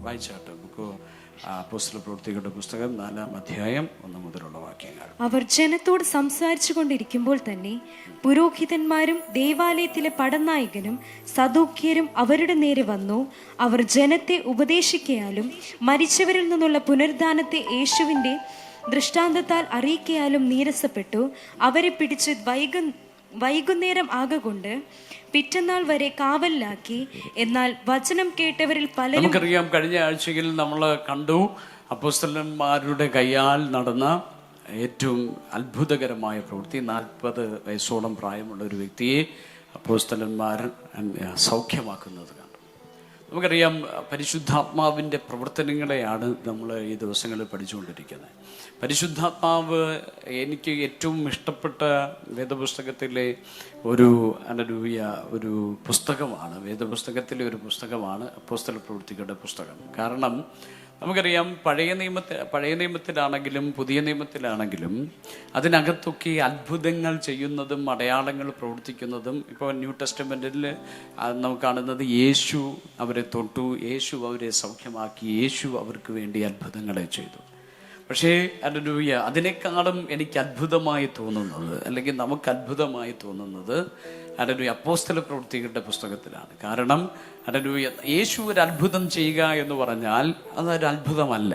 വായിച്ചാട്ടെ. അപ്പോസ്തലപ്രവൃത്തികളുടെ പുസ്തകം 4-ാം അധ്യായം 1 മുതലുള്ള വാക്യങ്ങൾ. അവർ ജനത്തോട് സംസാരിച്ചു കൊണ്ടിരിക്കുമ്പോൾ തന്നെ പുരോഹിതന്മാരും ദേവാലയത്തിലെ പടനായകനും സദൂക്യരും അവരുടെ നേരെ വന്നു. അവർ ജനത്തെ ഉപദേശിക്കയാലും മരിച്ചവരിൽ നിന്നുള്ള പുനരുദ്ധാനത്തെ യേശുവിന്റെ ദൃഷ്ടാന്തത്താൽ അറിയിക്കയാലും നീരസപ്പെട്ടു. അവരെ പിടിച്ച് വൈകുന്നേരം ആകൊണ്ട് പിറ്റന്നാൾ വരെ കാവലിലാക്കി. എന്നാൽ വചനം കേട്ടവരിൽ പലരും, നമുക്കറിയാം, കഴിഞ്ഞ ആഴ്ചയിൽ നമ്മൾ കണ്ടു അപ്പോസ്തലന്മാരുടെ കയ്യാൽ നടന്ന ഏറ്റവും അത്ഭുതകരമായ പ്രവൃത്തി. 40 വയസ്സോളം പ്രായമുള്ള ഒരു വ്യക്തിയെ അപ്പോസ്തലന്മാർ സൗഖ്യമാക്കുന്നത് കണ്ടു. നമുക്കറിയാം, പരിശുദ്ധാത്മാവിൻ്റെ പ്രവർത്തനങ്ങളെയാണ് നമ്മൾ ഈ ദിവസങ്ങളിൽ പഠിച്ചുകൊണ്ടിരിക്കുന്നത്. പരിശുദ്ധാത്മാവ് എനിക്ക് ഏറ്റവും ഇഷ്ടപ്പെട്ട വേദപുസ്തകത്തിലെ ഒരു പുസ്തകമാണ്. വേദപുസ്തകത്തിലെ ഒരു പുസ്തകമാണ് അപ്പോസ്തലപ്രവൃത്തികളുടെ പുസ്തകം. കാരണം നമുക്കറിയാം, പഴയ നിയമത്തിലാണെങ്കിലും പുതിയ നിയമത്തിലാണെങ്കിലും അതിനകത്തൊക്കെ അത്ഭുതങ്ങൾ ചെയ്യുന്നതും അടയാളങ്ങൾ പ്രവർത്തിക്കുന്നതും. ഇപ്പോൾ ന്യൂ ടെസ്റ്റമെൻറ്റിൽ നമുക്ക് കാണുന്നത് യേശു അവരെ തൊട്ടു, യേശു അവരെ സൗഖ്യമാക്കി, യേശു അവർക്ക് വേണ്ടി അത്ഭുതങ്ങളെ ചെയ്തു. പക്ഷേ ഹല്ലേലൂയ, അതിനേക്കാളും എനിക്ക് അത്ഭുതമായി തോന്നുന്നത്, അല്ലെങ്കിൽ നമുക്ക് അത്ഭുതമായി തോന്നുന്നത് ഹല്ലേലൂയ അപ്പോസ്തലപ്രവൃത്തികളുടെ പുസ്തകത്തിലാണ്. കാരണം ഹല്ലേലൂയ, യേശു ഒരു അത്ഭുതം ചെയ്യുക എന്ന് പറഞ്ഞാൽ അതൊരു അത്ഭുതമല്ല.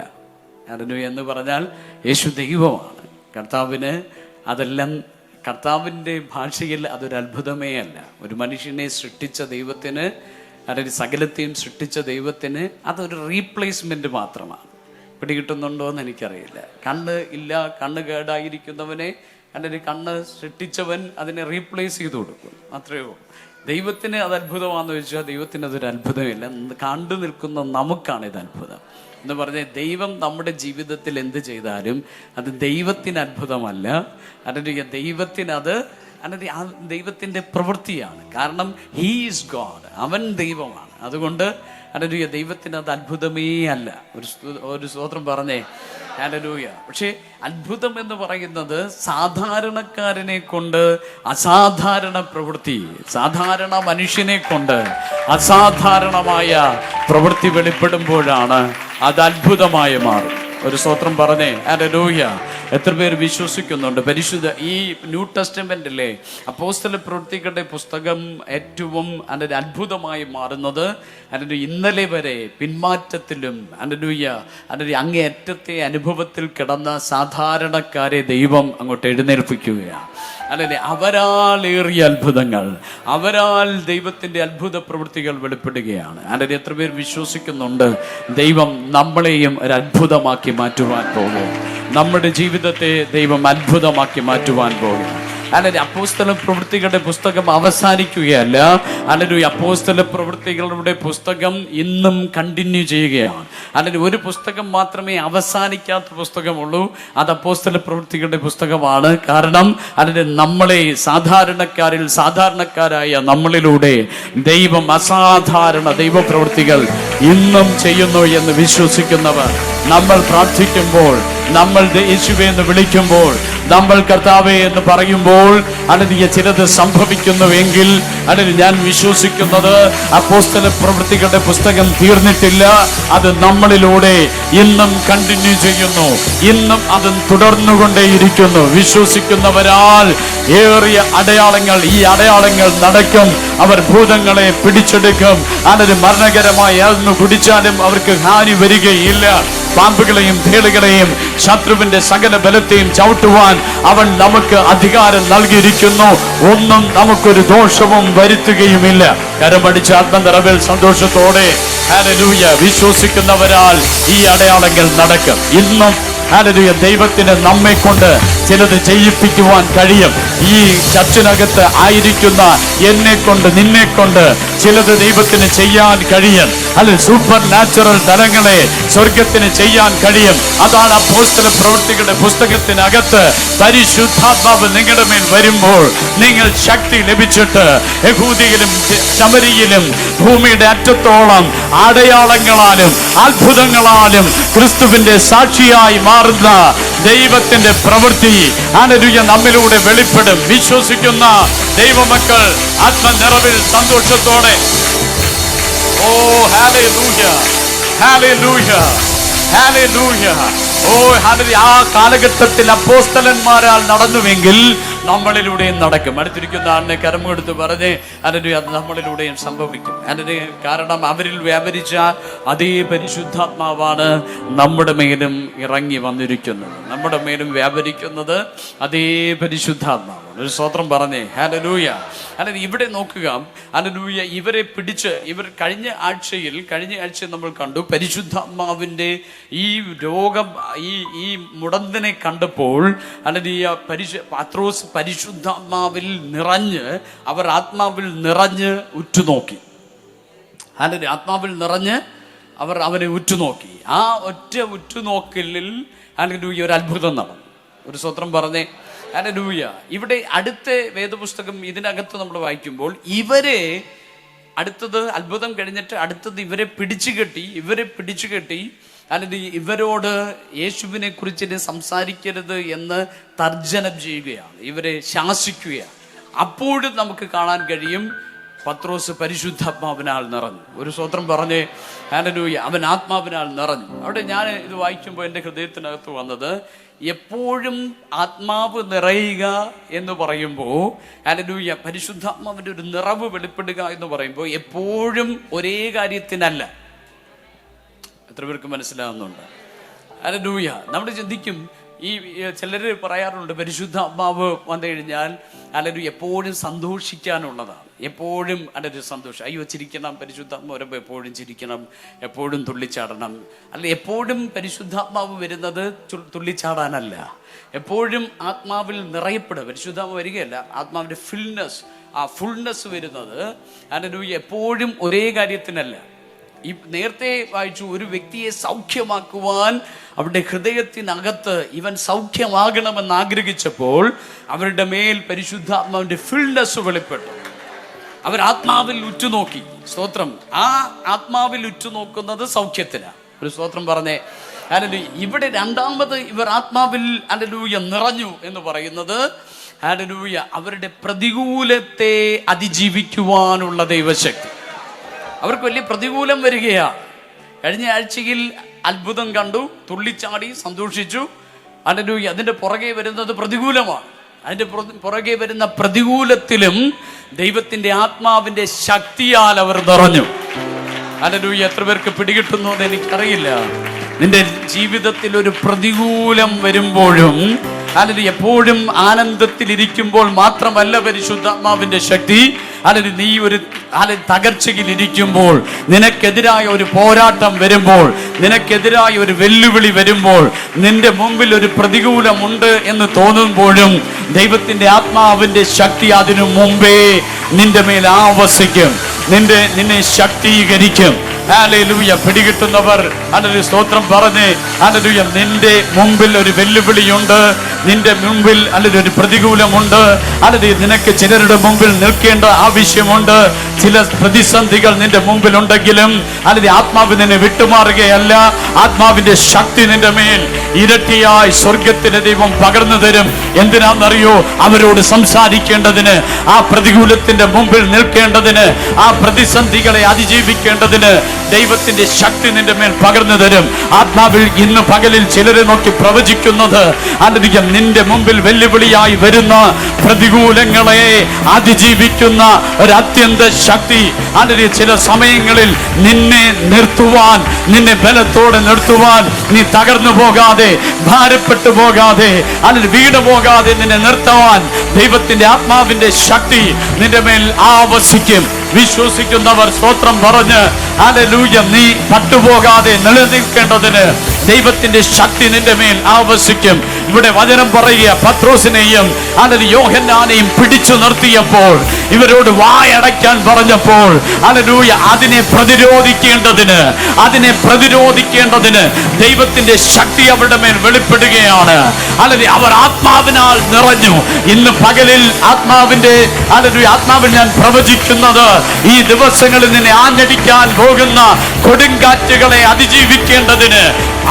ഹല്ലേലൂയ എന്ന് പറഞ്ഞാൽ യേശു ദൈവമാണ്. കർത്താവിന് അതെല്ലാം, കർത്താവിൻ്റെ ഭാഷയിൽ അതൊരു അത്ഭുതമേ അല്ല. ഒരു മനുഷ്യനെ സൃഷ്ടിച്ച ദൈവത്തിന്, അല്ലെങ്കിൽ സകലത്തെയും സൃഷ്ടിച്ച ദൈവത്തിന് അതൊരു റീപ്ലേസ്മെന്റ് മാത്രമാണ്. പിടികിട്ടുന്നുണ്ടോ എന്ന് എനിക്കറിയില്ല. കണ്ണ് കേടായിരിക്കുന്നവനെ അല്ലെങ്കിൽ കണ്ണ് സൃഷ്ടിച്ചവൻ അതിനെ റീപ്ലേസ് ചെയ്ത് കൊടുക്കും, അത്രയേ ഉള്ളൂ. ദൈവത്തിന് അത് അത്ഭുതമാണെന്ന് ചോദിച്ചാൽ ദൈവത്തിന് അതൊരു അത്ഭുതമില്ല. കണ്ടു നിൽക്കുന്ന നമുക്കാണ് ഇത് അത്ഭുതം എന്ന് പറഞ്ഞാൽ, ദൈവം നമ്മുടെ ജീവിതത്തിൽ എന്ത് ചെയ്താലും അത് ദൈവത്തിന് അത്ഭുതമല്ല, അല്ലെങ്കിൽ ദൈവത്തിൻ്റെ പ്രവൃത്തിയാണ്. കാരണം ഹീ ഈസ് ഗോഡ്, അവൻ ദൈവമാണ്. അതുകൊണ്ട് ഹല്ലേലൂയ, ദൈവത്തിന് അത് അത്ഭുതമേ അല്ല. ഒരു സ്തോത്രം പറഞ്ഞേ, ഹല്ലേലൂയ. പക്ഷേ അത്ഭുതം എന്ന് പറയുന്നത് സാധാരണക്കാരനെ കൊണ്ട് അസാധാരണ പ്രവൃത്തി, സാധാരണ മനുഷ്യനെ കൊണ്ട് അസാധാരണമായ പ്രവൃത്തി വെളിപ്പെടുമ്പോഴാണ് അത് അത്ഭുതമായി മാറും. ഒരു സ്തോത്രം പറഞ്ഞേ, ഹല്ലേലൂയ. എത്ര പേര് വിശ്വസിക്കുന്നുണ്ട്? പരിശുദ്ധ ഈ ന്യൂ ടെസ്റ്റമെന്റിലെ അപ്പോസ്തലപ്രവൃത്തികളുടെ പുസ്തകം ഏറ്റവും അത്ഭുതമായി മാറുന്നത് അതിൻ്റെ ഇന്നലെ വരെ പിന്മാറ്റത്തിലും അങ്ങേയറ്റത്തെ അനുഭവത്തിൽ കിടന്ന സാധാരണക്കാരെ ദൈവം അങ്ങോട്ട് എഴുന്നേൽപ്പിക്കുകയാണ്. അല്ലെ, അവരാലേറിയ അത്ഭുതങ്ങൾ, അവരാൽ ദൈവത്തിന്റെ അത്ഭുത പ്രവൃത്തികൾ വെളിപ്പെടുകയാണ്. അല്ലെങ്കിൽ എത്ര പേർ വിശ്വസിക്കുന്നുണ്ട് ദൈവം നമ്മളെയും ഒരു അത്ഭുതമാക്കി മാറ്റുവാൻ പോകും? നമ്മുടെ ജീവിതത്തെ ദൈവം അത്ഭുതമാക്കി മാറ്റുവാൻ പോകും. അല്ലെങ്കിൽ അപ്പോസ്തല പ്രവൃത്തികളുടെ പുസ്തകം അവസാനിക്കുകയല്ല. അല്ലെങ്കിൽ അപ്പോസ്തല പ്രവൃത്തികളുടെ പുസ്തകം ഇന്നും കണ്ടിന്യൂ ചെയ്യുകയാണ്. അല്ലെങ്കിൽ ഒരു പുസ്തകം മാത്രമേ അവസാനിക്കാത്ത പുസ്തകമുള്ളൂ, അത് അപ്പോസ്തല പ്രവൃത്തികളുടെ പുസ്തകമാണ്. കാരണം അല്ലെങ്കിൽ നമ്മളെ സാധാരണക്കാരായ നമ്മളിലൂടെ ദൈവം അസാധാരണ ദൈവപ്രവൃത്തികൾ ഇന്നും ചെയ്യുന്നു എന്ന് വിശ്വസിക്കുന്നവർ, നമ്മൾ പ്രാർത്ഥിക്കുമ്പോൾ, നമ്മൾ യേശുവേ എന്ന് വിളിക്കുമ്പോൾ, നമ്മൾ കർത്താവേ എന്ന് പറയുമ്പോൾ അല്ലെങ്കിൽ ചിലത് സംഭവിക്കുന്നുവെങ്കിൽ, അല്ലെങ്കിൽ ഞാൻ വിശ്വസിക്കുന്നത് അപ്പോസ്തല പ്രവൃത്തികളുടെ പുസ്തകം തീർന്നിട്ടില്ല. അത് നമ്മളിലൂടെ ഇന്നും കണ്ടിന്യൂ ചെയ്യുന്നു, ഇന്നും അത് തുടർന്നുകൊണ്ടേയിരിക്കുന്നു. വിശ്വസിക്കുന്നവരാൽ ഏറിയ അടയാളങ്ങൾ, ഈ അടയാളങ്ങൾ നടക്കും. അവർ ഭൂതങ്ങളെ പിടിച്ചെടുക്കും. അതിന് മരണകരമായി അതൊന്ന് കുടിച്ചാലും അവർക്ക് ഹാനി വരികയില്ല. പാമ്പുകളെയും തേളുകളെയും ശത്രുവിന്റെ സകല ബലത്തെയും ചവിട്ടുവാൻ അവൻ നമുക്ക് അധികാരം നൽകിയിരിക്കുന്നു. ഒന്നും നമുക്കൊരു ദോഷവും വരുത്തുകയുമില്ല. കരമടിച്ച് ആത്മനിറവിൽ സന്തോഷത്തോടെ ഹല്ലേലൂയ വിശ്വസിക്കുന്നവരാൽ ഈ അടയാളങ്ങൾ നടക്കും. ഇന്നും ഹല്ലേലൂയ ദൈവത്തിന് നമ്മെ കൊണ്ട് ചിലത് ചെയ്യിപ്പിക്കുവാൻ കഴിയും. ഈ ചർച്ചിനകത്ത് ആയിരിക്കുന്ന എന്നെ കൊണ്ട്, നിന്നെ കൊണ്ട് ചിലത് ദൈവത്തിന് ചെയ്യാൻ കഴിയും. അല്ലെങ്കിൽ സൂപ്പർ നാച്ചുറൽ തലങ്ങളെ സ്വർഗത്തിന് ചെയ്യാൻ കഴിയും. അതാണ് അപ്പോസ്തല പ്രവൃത്തികളുടെ പുസ്തകത്തിനകത്ത് പരിശുദ്ധാത്മാവ് നിങ്ങളുടെ മേൽ വരുമ്പോൾ നിങ്ങൾ ശക്തി ലഭിച്ചിട്ട് യഹൂദിയിലും ശമരിയിലും ഭൂമിയുടെ അറ്റത്തോളം അടയാളങ്ങളാലും അത്ഭുതങ്ങളാലും ക്രിസ്തുവിന്റെ സാക്ഷിയായി മാറുന്ന ദൈവത്തിന്റെ പ്രവൃത്തി ഹല്ലേലൂയ നമ്മിലൂടെ വെളിപ്പെടും. വിശ്വസിക്കുന്ന ദൈവമക്കൾ ആത്മനിറവിൽ സന്തോഷത്തോടെ ഓ ഹല്ലേലൂയ, ഹല്ലേലൂയ, ഹല്ലേലൂയ. ഓ ഹല്ലേലൂയ. ആ കാലഘട്ടത്തിൽ അപ്പോസ്തലന്മാരാൽ നടന്നുവെങ്കിൽ നമ്മളിലൂടെയും നടക്കും. അടുത്തിരിക്കുന്ന ആളിനെ കരം കൊടുത്ത് പറഞ്ഞ് ഹല്ലേലൂയ, അത് നമ്മളിലൂടെയും സംഭവിക്കും. ഹല്ലേലൂയ. കാരണം അവരിൽ വ്യാപരിച്ച അതേ പരിശുദ്ധാത്മാവാണ് നമ്മുടെ മേലും ഇറങ്ങി വന്നിരിക്കുന്നത്. നമ്മുടെ മേലും വ്യാപരിക്കുന്നത് അതേ പരിശുദ്ധാത്മാവാണ്. ഒരു സ്തോത്രം പറഞ്ഞേ ഹല്ലേലൂയ. അല്ലെങ്കിൽ ഇവിടെ നോക്കുക, ഹല്ലേലൂയ, ഇവരെ പിടിച്ച് കഴിഞ്ഞ ആഴ്ച നമ്മൾ കണ്ടു, പരിശുദ്ധാത്മാവിന്റെ ഈ രോഗം, ഈ മുടന്തനെ കണ്ടപ്പോൾ അല്ലെങ്കിൽ പത്രോസ് പരിശുദ്ധാത്മാവിൽ നിറഞ്ഞ് ആത്മാവിൽ നിറഞ്ഞ് ഉറ്റുനോക്കി. അല്ലെങ്കിൽ ആത്മാവിൽ നിറഞ്ഞ് അവനെ ഉറ്റുനോക്കി. ആ ഒറ്റ ഉറ്റുനോക്കലിൽ അല്ലെങ്കിൽ ഒരു അത്ഭുതം നടന്നു. ഒരു സ്തോത്രം പറഞ്ഞേ ഹല്ലേലൂയ. ഇവിടെ അടുത്ത വേദപുസ്തകം ഇതിനകത്ത് നമ്മൾ വായിക്കുമ്പോൾ അടുത്തത് അത്ഭുതം കഴിഞ്ഞിട്ട് അടുത്തത് ഇവരെ പിടിച്ചു കെട്ടി അല്ലെങ്കിൽ ഇവരോട് യേശുവിനെ കുറിച്ച് സംസാരിക്കരുത് എന്ന് തർജ്ജനം ചെയ്യുകയാണ്, ഇവരെ ശാസിക്കുകയാണ്. അപ്പോഴും നമുക്ക് കാണാൻ കഴിയും പത്രോസ് പരിശുദ്ധാത്മാവിനാൽ നിറഞ്ഞു. ഒരു സ്തോത്രം പറഞ്ഞേ ഹല്ലേലൂയ. അവൻ ആത്മാവിനാൽ നിറഞ്ഞു. അവിടെ ഞാൻ ഇത് വായിക്കുമ്പോൾ എൻ്റെ ഹൃദയത്തിനകത്ത് വന്നത്, എപ്പോഴും ആത്മാവ് നിറയുക എന്ന് പറയുമ്പോൾ, ഹല്ലേലൂയ, പരിശുദ്ധാത്മാവിന്റെ ഒരു നിറവ് വെളിപ്പെടുക എന്ന് പറയുമ്പോൾ എപ്പോഴും ഒരേ കാര്യത്തിനല്ല. എത്ര പേർക്ക് മനസ്സിലാവുന്നുണ്ട്? ഹല്ലേലൂയ. നമ്മൾ ചിന്തിക്കും, ഈ ചിലര് പറയാറുണ്ട് പരിശുദ്ധാത്മാവ് വന്നു കഴിഞ്ഞാൽ ഹല്ലേലൂയ എപ്പോഴും സന്തോഷിക്കാനുള്ളതാണ്, എപ്പോഴും അതിൻ്റെ സന്തോഷം. അയ്യോ ചിരിക്കണം, പരിശുദ്ധാത്മാവ് വരുമ്പോൾ എപ്പോഴും ചിരിക്കണം, എപ്പോഴും തുള്ളിച്ചാടണം. അല്ല, എപ്പോഴും പരിശുദ്ധാത്മാവ് വരുന്നത് തുള്ളിച്ചാടാനല്ല, എപ്പോഴും ആത്മാവിൽ നിറയപ്പെടുക. പരിശുദ്ധാത്മാവ് വരികയല്ല, ആത്മാവിന്റെ ഫുൾനെസ് വരുന്നത് ഹല്ലേലൂയ എപ്പോഴും ഒരേ കാര്യത്തിനല്ല. ഈ നേരത്തെ വായിച്ചു, ഒരു വ്യക്തിയെ സൗഖ്യമാക്കുവാൻ അവരുടെ ഹൃദയത്തിനകത്ത് ഇവൻ സൗഖ്യമാകണമെന്ന് ആഗ്രഹിച്ചപ്പോൾ അവരുടെ മേൽ പരിശുദ്ധാത്മാവിന്റെ ഫുൾനെസ് വെളിപ്പെട്ടു. അവർ ആത്മാവിൽ ഉറ്റുനോക്കി. സ്തോത്രം. ആ ആത്മാവിൽ ഉറ്റുനോക്കുന്നത് സൗഖ്യത്തിനാണ്. ഒരു സ്തോത്രം പറഞ്ഞേ ഹല്ലേലൂയ. ഇവിടെ രണ്ടാമത് ഇവർ ആത്മാവിൽ ഹല്ലേലൂയ നിറഞ്ഞു എന്ന് പറയുന്നത് ഹല്ലേലൂയ അവരുടെ പ്രതികൂലത്തെ അതിജീവിക്കുവാനുള്ള ദൈവശക്തി. അവർക്ക് വലിയ പ്രതികൂലം വരികയാണ്. കഴിഞ്ഞ ആഴ്ചയിൽ അത്ഭുതം കണ്ടു, തുള്ളിച്ചാടി, സന്തോഷിച്ചു. ഹല്ലേലൂയ. അതിന്റെ പുറകെ വരുന്നത് പ്രതികൂലമാണ്. അതിന്റെ പുറകെ വരുന്ന പ്രതികൂലത്തിലും ദൈവത്തിന്റെ ആത്മാവിന്റെ ശക്തിയാൽ അവർ നിറഞ്ഞു. ഹല്ലേലൂയ. എത്ര പേർക്ക് പിടികിട്ടുന്നു എന്ന് എനിക്കറിയില്ല. നിന്റെ ജീവിതത്തിൽ ഒരു പ്രതികൂലം വരുമ്പോഴും അല്ലെങ്കിൽ എപ്പോഴും ആനന്ദത്തിലിരിക്കുമ്പോൾ മാത്രമല്ല പരിശുദ്ധാത്മാവിന്റെ ശക്തി. അല്ലെങ്കിൽ നീ ഒരു തകർച്ചയിൽ ഇരിക്കുമ്പോൾ, നിനക്കെതിരായ ഒരു പോരാട്ടം വരുമ്പോൾ, നിനക്കെതിരായ ഒരു വെല്ലുവിളി വരുമ്പോൾ, നിന്റെ മുമ്പിൽ ഒരു പ്രതികൂലമുണ്ട് എന്ന് തോന്നുമ്പോഴും ദൈവത്തിന്റെ ആത്മാവിന്റെ ശക്തി അതിനു മുമ്പേ നിന്റെ മേൽ ആവസിക്കും, നിന്നെ ശക്തീകരിക്കും. ഹല്ലേലൂയ. പിടികിട്ടുന്നവർ ഹല്ലേലൂയ സ്തോത്രം പറഞ്ഞ് ഹല്ലേലൂയ. നിന്റെ മുമ്പിൽ ഒരു വെല്ലുവിളിയുണ്ട്, നിന്റെ മുമ്പിൽ അല്ലെങ്കിൽ ഒരു പ്രതികൂലമുണ്ട്, അല്ലെങ്കിൽ നിനക്ക് ചിലരുടെ മുമ്പിൽ നിൽക്കേണ്ട ആവശ്യമുണ്ട്. ചില പ്രതിസന്ധികൾ നിന്റെ മുമ്പിൽ ഉണ്ടെങ്കിലും അല്ലെങ്കിൽ ആത്മാവ് നിന്നെ വിട്ടുമാറുകയല്ല. ആത്മാവിന്റെ ശക്തി നിന്റെ മേൽ ഇരട്ടിയായി സ്വർഗത്തിന്റെ ദൈവം പകർന്നു തരും. എന്തിനാണെന്നറിയോ? അവരോട് സംസാരിക്കേണ്ടതിന്, ആ പ്രതികൂലത്തിന്റെ മുമ്പിൽ നിൽക്കേണ്ടതിന്, ആ പ്രതിസന്ധികളെ അതിജീവിക്കേണ്ടതിന് ദൈവത്തിന്റെ ശക്തി നിന്റെ മേൽ പകർന്നു തരും. ആത്മാവിൽ ഇന്ന് പകലിൽ ചിലരെ നോക്കി പ്രവചിക്കുന്നത് അല്ലെങ്കിൽ നിന്റെ മുമ്പിൽ വെല്ലുവിളിയായി വരുന്ന പ്രതികൂലങ്ങളെ അതിജീവിക്കുന്ന ഒരു അത്യന്ത ശക്തി അല്ലെങ്കിൽ ചില സമയങ്ങളിൽ നിന്നെ നിർത്തുവാൻ, നിന്നെ ബലത്തോടെ നിർത്തുവാൻ, നീ തകർന്നു പോകാതെ, ഭാരപ്പെട്ടു പോകാതെ, അല്ലെങ്കിൽ വീട് പോകാതെ നിന്നെ നിർത്തുവാൻ ദൈവത്തിന്റെ ആത്മാവിന്റെ ശക്തി നിന്റെ മേൽ ആവസിക്കും. വിശ്വസിക്കുന്നവർ സ്തോത്രം പറഞ്ഞ് ഹല്ലേലൂയ. നീ പട്ടുപോകാതെ നിലനിൽക്കേണ്ടതിന് ദൈവത്തിന്റെ ശക്തി നിന്റെ മേൽ ആവസിക്കും. ഇവിടെ വചനം പറയുക, പത്രോസിനെയും അല്ലെങ്കിൽ യോഹന്നാനെയും പിടിച്ചു നിർത്തിയപ്പോൾ, ഇവരോട് വായടയ്ക്കാൻ പറഞ്ഞപ്പോൾ ഹല്ലേലൂയ അതിനെ പ്രതിരോധിക്കേണ്ടതിന് ദൈവത്തിന്റെ ശക്തി അവരുടെ മേൽ വെളിപ്പെടുകയാണ്. അല്ലെങ്കിൽ അവർ ആത്മാവിനാൽ നിറഞ്ഞു. ഇന്ന് പകലിൽ ആത്മാവിൽ ഞാൻ പ്രവചിക്കുന്നത്, ഈ ദിവസങ്ങളിൽ നിന്നെ ആഞ്ഞടിക്കാൻ പോകുന്ന കൊടുങ്കാറ്റുകളെ അതിജീവിക്കേണ്ടതിന്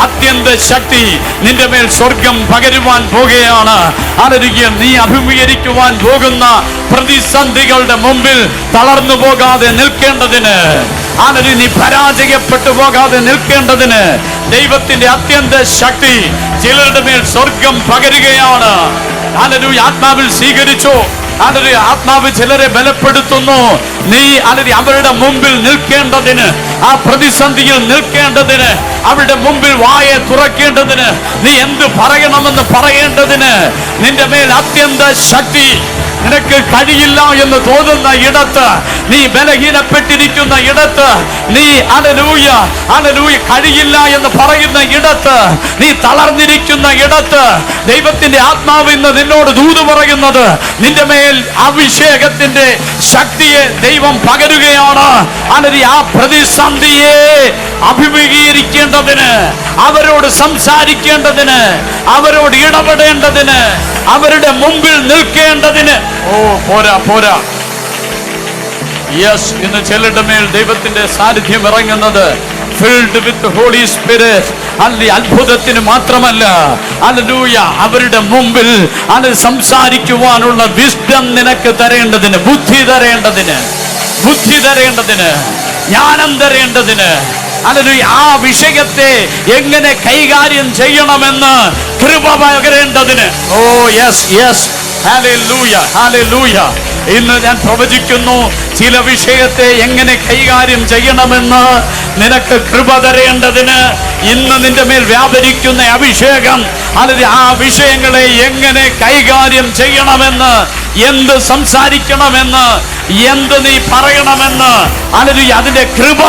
അത്യന്ത ശക്തി നിന്റെ മേൽ സ്വർഗം പകരുവാൻ പോകുകയാണ്. ഹല്ലേലൂയ. നീ അഭിമുഖീകരിക്കുവാൻ പോകുന്ന പ്രതിസന്ധികളുടെ മുമ്പിൽ തളർന്നു പോകാതെ നിൽക്കേണ്ടതിന് ഹല്ലേലൂയ, നീ പരാജയപ്പെട്ടു പോകാതെ നിൽക്കേണ്ടതിന് ദൈവത്തിന്റെ അത്യന്ത ശക്തി ചിലരുടെ മേൽ സ്വർഗം പകരുകയാണ്. ഹല്ലേലൂയ, ആത്മാവിൽ സ്വീകരിച്ചു. ഹല്ലേലൂയ, ആത്മാവ് ചിലരെ ബലപ്പെടുത്തുന്നു. നീ ഹല്ലേലൂയ അവരുടെ മുമ്പിൽ നിൽക്കേണ്ടതിന്, ആ പ്രതിസന്ധിയിൽ നിൽക്കേണ്ടതിന്, അവരുടെ മുമ്പിൽ വായ തുറക്കേണ്ടതിന്, നീ എന്ത് പറയണമെന്ന് പറയേണ്ടതിന് നിന്റെ മേൽ അത്യന്ത ശക്തി. നിനക്ക് കഴിയില്ല എന്ന് തോന്നുന്ന ഇടത്ത്, നീ ബലഹീനപ്പെട്ടിരിക്കുന്ന ഇടത്ത്, നീ ഹല്ലേലൂയ ഹല്ലേലൂയ കഴിയില്ല എന്ന് പറയുന്ന ഇടത്ത്, നീ തളർന്നിരിക്കുന്ന ഇടത്ത്, ദൈവത്തിന്റെ ആത്മാവ് ഇന്ന് നിന്നോട് ദൂത് പറയുന്നത് നിന്റെ മേൽ അഭിഷേകത്തിന്റെ ശക്തിയെ ദൈവം പകരുകയാണ്. ഹല്ലേലൂയ, ആ പ്രതിസന്ധിയെ അഭിമുഖീകരിക്കേണ്ടതിന്, അവരോട് സംസാരിക്കേണ്ടതിന്, അവരോട് ഇടപെടേണ്ടതിന്, അവരുടെ മുമ്പിൽ നിൽക്കേണ്ടതിന്. ഓ പോരാ പോരാ. യെസ്, ഇന്ന് ചിലരുടെ മേൽ ദൈവത്തിന്റെ സാന്നിധ്യം ഇറങ്ങുന്നത് ഫിൽഡ് വിത്ത് ഹോളി സ്പിരിറ്റ്. അത്ഭുതത്തിന് മാത്രമല്ല, ഹല്ലേലൂയ അവരുടെ മുമ്പിൽ അത് സംസാരിക്കുവാനുള്ള വിസ്ഡം നിനക്ക് തരേണ്ടതിന്, ബുദ്ധി തരേണ്ടതിന്, ജ്ഞാനം തരേണ്ടതിന്, ഹല്ലേലൂയ ആ വിഷയത്തെ എങ്ങനെ കൈകാര്യം ചെയ്യണമെന്ന് കൃപ പകരേണ്ടതിന്. Oh yes yes, hallelujah hallelujah. ഇന്ന് ഞാൻ പ്രവചിക്കുന്നു, ചില വിഷയത്തെ എങ്ങനെ കൈകാര്യം ചെയ്യണമെന്ന് നിനക്ക് കൃപ തരേണ്ടതിന് ഇന്ന് നിന്റെ മേൽ വ്യാപരിക്കുന്ന അഭിഷേകം, അല്ലെങ്കിൽ ആ വിഷയങ്ങളെ എങ്ങനെ കൈകാര്യം ചെയ്യണമെന്ന്, എന്ത് സംസാരിക്കണമെന്ന്, എന്ത് നീ പറയണമെന്ന്, അല്ലെങ്കിൽ അതിന്റെ കൃപ.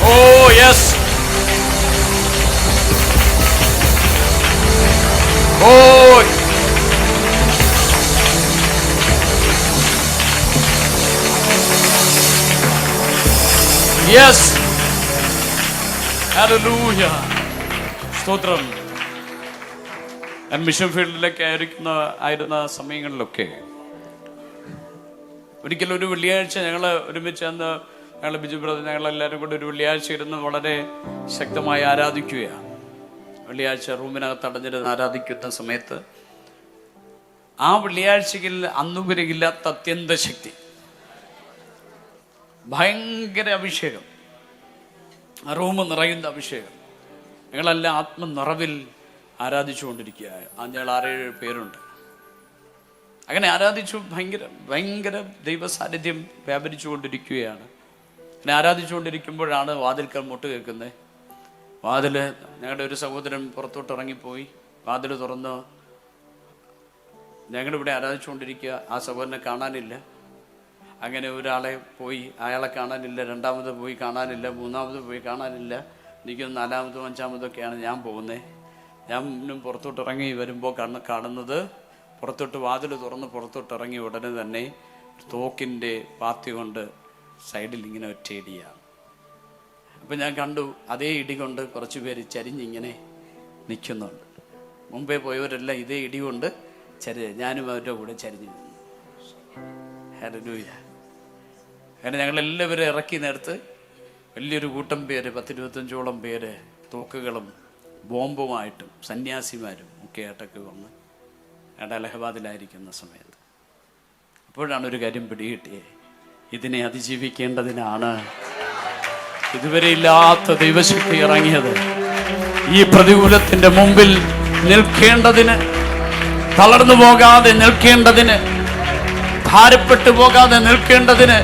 Oh yes, oh yes, hallelujah, സ്തോത്രം. ഞാൻ മിഷൻ ഫീൽഡിലേക്ക് ആയിരുന്ന സമയങ്ങളിലൊക്കെ ഒരിക്കലും ഒരു വെള്ളിയാഴ്ച ഞങ്ങൾ ഒരുമിച്ച് അന്ന് ഞങ്ങൾ ബിജു ബ്രദർ ഞങ്ങളെല്ലാവരും കൂടി ഒരു വെള്ളിയാഴ്ച ഇരുന്ന് വളരെ ശക്തമായി ആരാധിക്കുകയാണ്. വെള്ളിയാഴ്ച റൂമിനകത്ത് അടഞ്ഞിരുന്ന് ആരാധിക്കുന്ന സമയത്ത് ആ വെള്ളിയാഴ്ചയിൽ അന്നുവരെയില്ലാത്ത അത്യന്ത ശക്തി, ഭയങ്കര അഭിഷേകം, ആ റൂം നിറയുന്ന അഭിഷേകം. ഞങ്ങളെല്ലാം ആത്മനിറവിൽ ആരാധിച്ചുകൊണ്ടിരിക്കുക. ഞങ്ങൾ 6-7 പേരുണ്ട്. അങ്ങനെ ആരാധിച്ചു, ഭയങ്കര ദൈവ സാന്നിധ്യം വ്യാപരിച്ചുകൊണ്ടിരിക്കുകയാണ്. അങ്ങനെ ആരാധിച്ചുകൊണ്ടിരിക്കുമ്പോഴാണ് വാതിൽക്കൽ മുട്ട് കേൾക്കുന്നത്. വാതില്, ഞങ്ങളുടെ ഒരു സഹോദരൻ പുറത്തോട്ട് ഇറങ്ങിപ്പോയി. വാതിൽ തുറന്ന് ഞങ്ങളിവിടെ ആരാധിച്ചുകൊണ്ടിരിക്കുക. ആ സഹോദരനെ കാണാനില്ല. അങ്ങനെ ഒരാളെ പോയി, അയാളെ കാണാനില്ല. രണ്ടാമത് പോയി കാണാനില്ല. മൂന്നാമത് പോയി കാണാനില്ല. എനിക്കൊന്ന് 4-മതും 5-മതൊക്കെയാണ് ഞാൻ പോകുന്നത്. ഞാനും പുറത്തോട്ട് ഇറങ്ങി വരുമ്പോൾ കാണുന്നത്, പുറത്തോട്ട് വാതിൽ തുറന്ന് പുറത്തോട്ട് ഇറങ്ങി ഉടനെ തന്നെ തോക്കിൻ്റെ പാത്തി കൊണ്ട് സൈഡിൽ ഇങ്ങനെ ഒറ്റയിടിയാണ്. അപ്പം ഞാൻ കണ്ടു, അതേ ഇടി കൊണ്ട് കുറച്ച് പേര് ചരിഞ്ഞിങ്ങനെ നിൽക്കുന്നുണ്ട്. മുമ്പേ പോയവരെല്ലാം ഇതേ ഇടി കൊണ്ട് ഞാനും അവരുടെ കൂടെ ചരിഞ്ഞു നിന്നു. ഹല്ലേലൂയ. അങ്ങനെ ഞങ്ങളെല്ലാവരും ഇറക്കി നേരത്ത് വലിയൊരു കൂട്ടം പേര്, 10-25ഓളം പേര് തോക്കുകളും ബോംബുമായിട്ടും സന്യാസിമാരും ഒക്കെ ആയിട്ടൊക്കെ വന്ന് ഞങ്ങളുടെ അലഹബാദിലായിരിക്കുന്ന സമയത്ത് അപ്പോഴാണ് ഒരു കാര്യം പിടികിട്ടിയേ. ഇതിനെ അതിജീവിക്കേണ്ടതിനാണ് ഇതുവരെ ഇല്ലാത്ത ദൈവശക്തി ഇറങ്ങിയത്. ഈ പ്രതികൂലത്തിന്റെ മുമ്പിൽ നിൽക്കേണ്ടതിന്, തളർന്നു പോകാതെ നിൽക്കേണ്ടതിന്, ഭാരപ്പെട്ടു പോകാതെ നിൽക്കേണ്ടതിന്,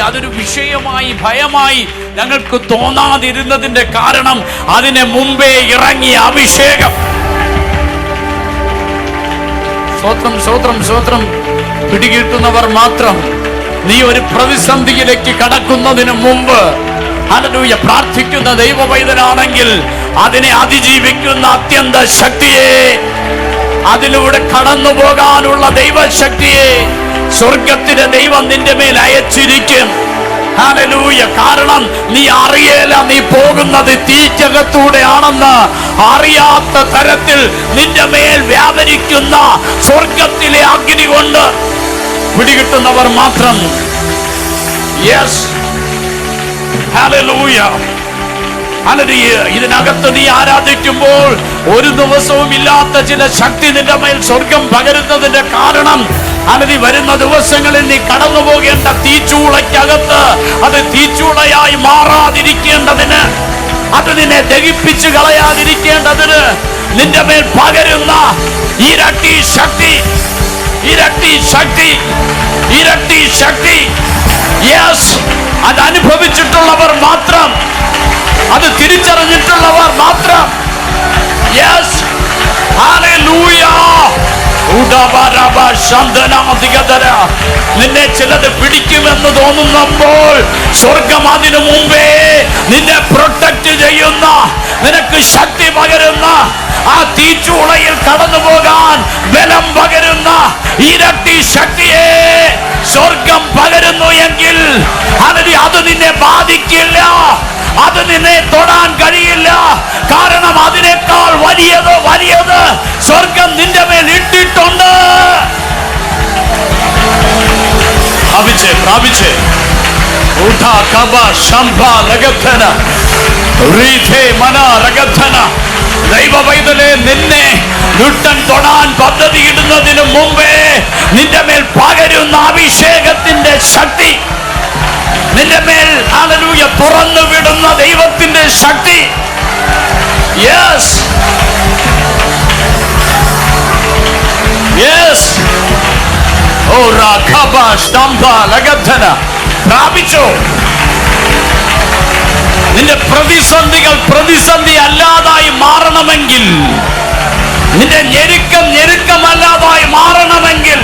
അതൊരു വിഷയമായി ഭയമായി ഞങ്ങൾക്ക് തോന്നാതിരുന്നതിന്റെ കാരണം അതിനെ മുമ്പേ ഇറങ്ങിയ അഭിഷേകം. സ്തോത്രം സ്തോത്രം സ്തോത്രം. പിടികിട്ടുന്നവർ മാത്രം. നീ ഒരു പ്രതിസന്ധിയിലേക്ക് കടക്കുന്നതിന് മുമ്പ് ഹല്ലേലൂയ പ്രാർത്ഥിക്കുന്ന ദൈവപൈതനാണെങ്കിൽ അതിനെ അതിജീവിക്കുന്ന അത്യന്ത ശക്തിയെ, അതിലൂടെ കടന്നു പോകാനുള്ള ദൈവശക്തിയെ സ്വർഗത്തിലെ ദൈവം നിന്റെ മേൽ അയച്ചിരിക്കും. ഹല്ലേലൂയ. കാരണം നീ അറിയേല നീ പോകുന്നത് തീക്കകത്തൂടെയാണെന്ന്. അറിയാത്ത തരത്തിൽ നിന്റെ മേൽ വ്യാപരിക്കുന്ന സ്വർഗത്തിലെ അഗ്നി കൊണ്ട് പിടികിട്ടുന്നവർ മാത്രം. Yes, hallelujah. ഇതിനകത്ത് നീ ആരാധിക്കുമ്പോൾ ഒരു ദിവസവും ഇല്ലാത്ത ചില ശക്തി നിന്റെ മേൽ സ്വർഗം പകരുന്നതിന്റെ കാരണം വരുന്ന ദിവസങ്ങളിൽ നീ കടന്നു പോകേണ്ട തീച്ചൂളയ്ക്കകത്ത് അത് തീച്ചൂളയായി മാറാതിരിക്കേണ്ടതിന്, അത് നിന്നെ ദഹിപ്പിച്ചു കളയാതിരിക്കേണ്ടതിന് നിന്റെ മേൽ പകരുന്ന ഇരട്ടി ശക്തി, ഇരട്ടി ശക്തി, ഇരട്ടി ശക്തി. യെസ്, അത് അനുഭവിച്ചിട്ടുള്ളവർ മാത്രം, അത് തിരിച്ചറിഞ്ഞിട്ടുള്ളവർ മാത്രം. Yes, hallelujah. നിന്നെ ചിലത് പിടിക്കുമെന്ന് തോന്നുമ്പോൾ സ്വർഗം അതിനു മുമ്പേ നിന്നെ പ്രൊട്ടക്ട് ചെയ്യുന്ന, നിനക്ക് ശക്തി പകരുന്ന, ആ തീച്ചൂളയിൽ കടന്നു പോകാൻ ബലം പകരുന്ന ഇരട്ടി ശക്തിയെ സ്വർഗം പകരുന്നു എങ്കിൽ അത് നിന്നെ ബാധിക്കില്ല, അത് നിന്നെ തൊടാൻ കഴിയില്ല. കാരണം അതിനേക്കാൾ വലിയത് വലിയത് സ്വർഗം നിന്റെ മേൽ ഇട്ടിട്ടുണ്ട്. പ്രാപിച്ച് പ്രാപിച്ച് ദൈവ പൈതലേ, നിന്നെ ദുഷ്ടൻ തൊടാൻ പദ്ധതിയിടുന്നതിന് മുമ്പേ നിന്റെ മേൽ പകരുന്ന അഭിഷേകത്തിന്റെ ശക്തി, നിന്റെ മേൽ ഹല്ലേലൂയ തുറന്നു വിടുന്ന ദൈവത്തിന്റെ ശക്തി. Yes, yes. ഓ രാഘവ സ്തംഭ ലഗധന. പ്രാപിച്ചോ. നിന്റെ പ്രതിസന്ധികൾ പ്രതിസന്ധി അല്ലാതായി മാറണമെങ്കിൽ, നിന്റെ ഞെരുക്കം ഞെരുക്കമല്ലാതായി മാറണമെങ്കിൽ,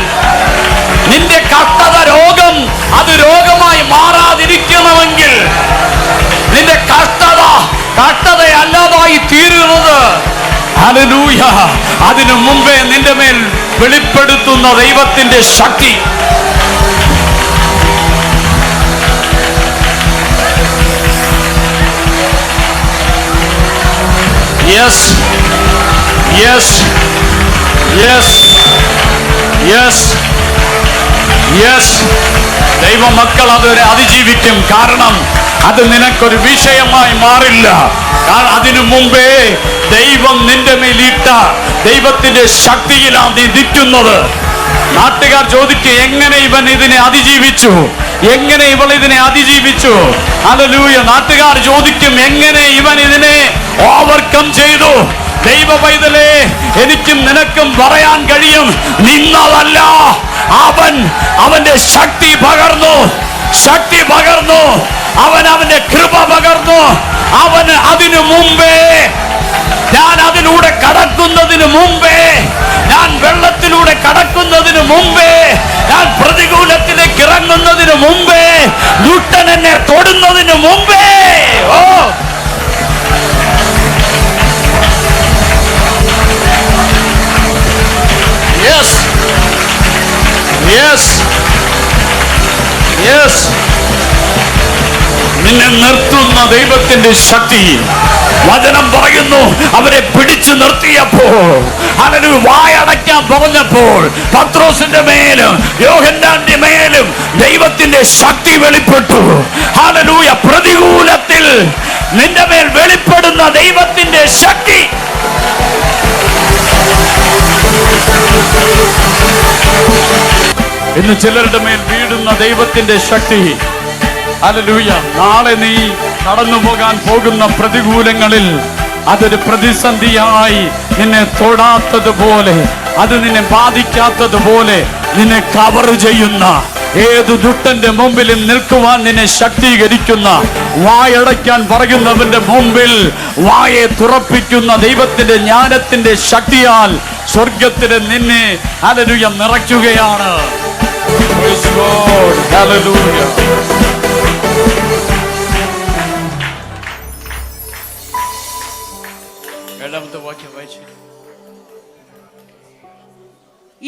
നിന്റെ കഷ്ടത രോഗം അത് രോഗമായി മാറാതിരിക്കണമെങ്കിൽ, നിന്റെ കഷ്ടതയല്ലാതായി തീരുന്നത് ഹല്ലേലൂയ അതിനു മുമ്പേ നിന്റെ മേൽ വെളിപ്പെടുത്തുന്ന ദൈവത്തിന്റെ ശക്തി. Yes, yes, yes, yes, yes. ദൈവമക്കൾ അതൊരു അതിജീവിക്കും. കാരണം അത് നിനക്കൊരു വിഷയമായി മാറില്ല. അതിനു മുമ്പേ ദൈവം നിന്റെ മേലിട്ട ദൈവത്തിന്റെ ശക്തിയിലാണ് നീ നിൽക്കുന്നത്. നാട്ടുകാർ ചോദിക്കും, എങ്ങനെ ഇവൻ ഇതിനെ അതിജീവിച്ചു, എങ്ങനെ ഇവൾ ഇതിനെ അതിജീവിച്ചു? ഹല്ലേലൂയ. നാട്ടുകാർ ചോദിക്കും, എങ്ങനെ ഇവൻ ഇതിനെ ഓവർകം ചെയ്തു? ദൈവ പൈതലേ, എനിക്കും നിനക്കും പറയാൻ കഴിയും, നിന്നതല്ല, അവന്റെ ശക്തി പകർന്നു, ശക്തി പകർന്നു, അവന്റെ കൃപ പകർന്നു. അവന് അതിനു മുമ്പേ, ഞാൻ അതിലൂടെ കടക്കുന്നതിന് മുമ്പേ, ഞാൻ വെള്ളത്തിലൂടെ കടക്കുന്നതിന് മുമ്പേ, ഞാൻ പ്രതികൂലത്തിലേക്ക് ഇറങ്ങുന്നതിന് മുമ്പേ, ദുഷ്ടൻ എന്നെ തൊടുന്നതിന് മുമ്പേ, ഓ യെസ്, യെസ്, യെസ്. നിന്നെ നിർത്തുന്ന ദൈവത്തിന്റെ ശക്തി. വചനം പറയുന്നു, അവരെ പിടിച്ചു നിർത്തിയപ്പോൾ, ഹല്ലേലൂയ, വായടയ്ക്കാൻ പറഞ്ഞപ്പോൾ പത്രോസിന്റെ മേലും യോഹന്നാന്റെ മേലും ദൈവത്തിന്റെ ശക്തി വെളിപ്പെട്ടു. ഹല്ലേലൂയ. പ്രതികൂലത്തിൽ നിന്റെ മേൽ വെളിപ്പെടുന്ന ദൈവത്തിന്റെ ശക്തി. ഇന്ന് ചിലരുടെ മേൽ വീടുന്ന ദൈവത്തിന്റെ ശക്തി. ഹല്ലേലൂയ. നാളെ നീ കടന്നു പോകാൻ പോകുന്ന പ്രതികൂലങ്ങളിൽ അതൊരു പ്രതിസന്ധിയായി നിന്നെ തൊടാത്തതുപോലെ, അത് നിന്നെ ബാധിക്കാത്തതുപോലെ നിന്നെ കവർ ചെയ്യുന്ന, ഏത് ദുഷ്ടന്റെ മുമ്പിലും നിൽക്കുവാൻ നിന്നെ ശക്തീകരിക്കുന്ന, വായടയ്ക്കാൻ പറയുന്നവന്റെ മുമ്പിൽ വായെ തുറപ്പിക്കുന്ന ദൈവത്തിന്റെ ജ്ഞാനത്തിന്റെ ശക്തിയാൽ സ്വർഗത്തിന് നിന്നെ ഹല്ലേലൂയ നിറയ്ക്കുകയാണ്. Praise God. Hallelujah. ഏഴാമത്തെ വാക്യം വായിച്ചു.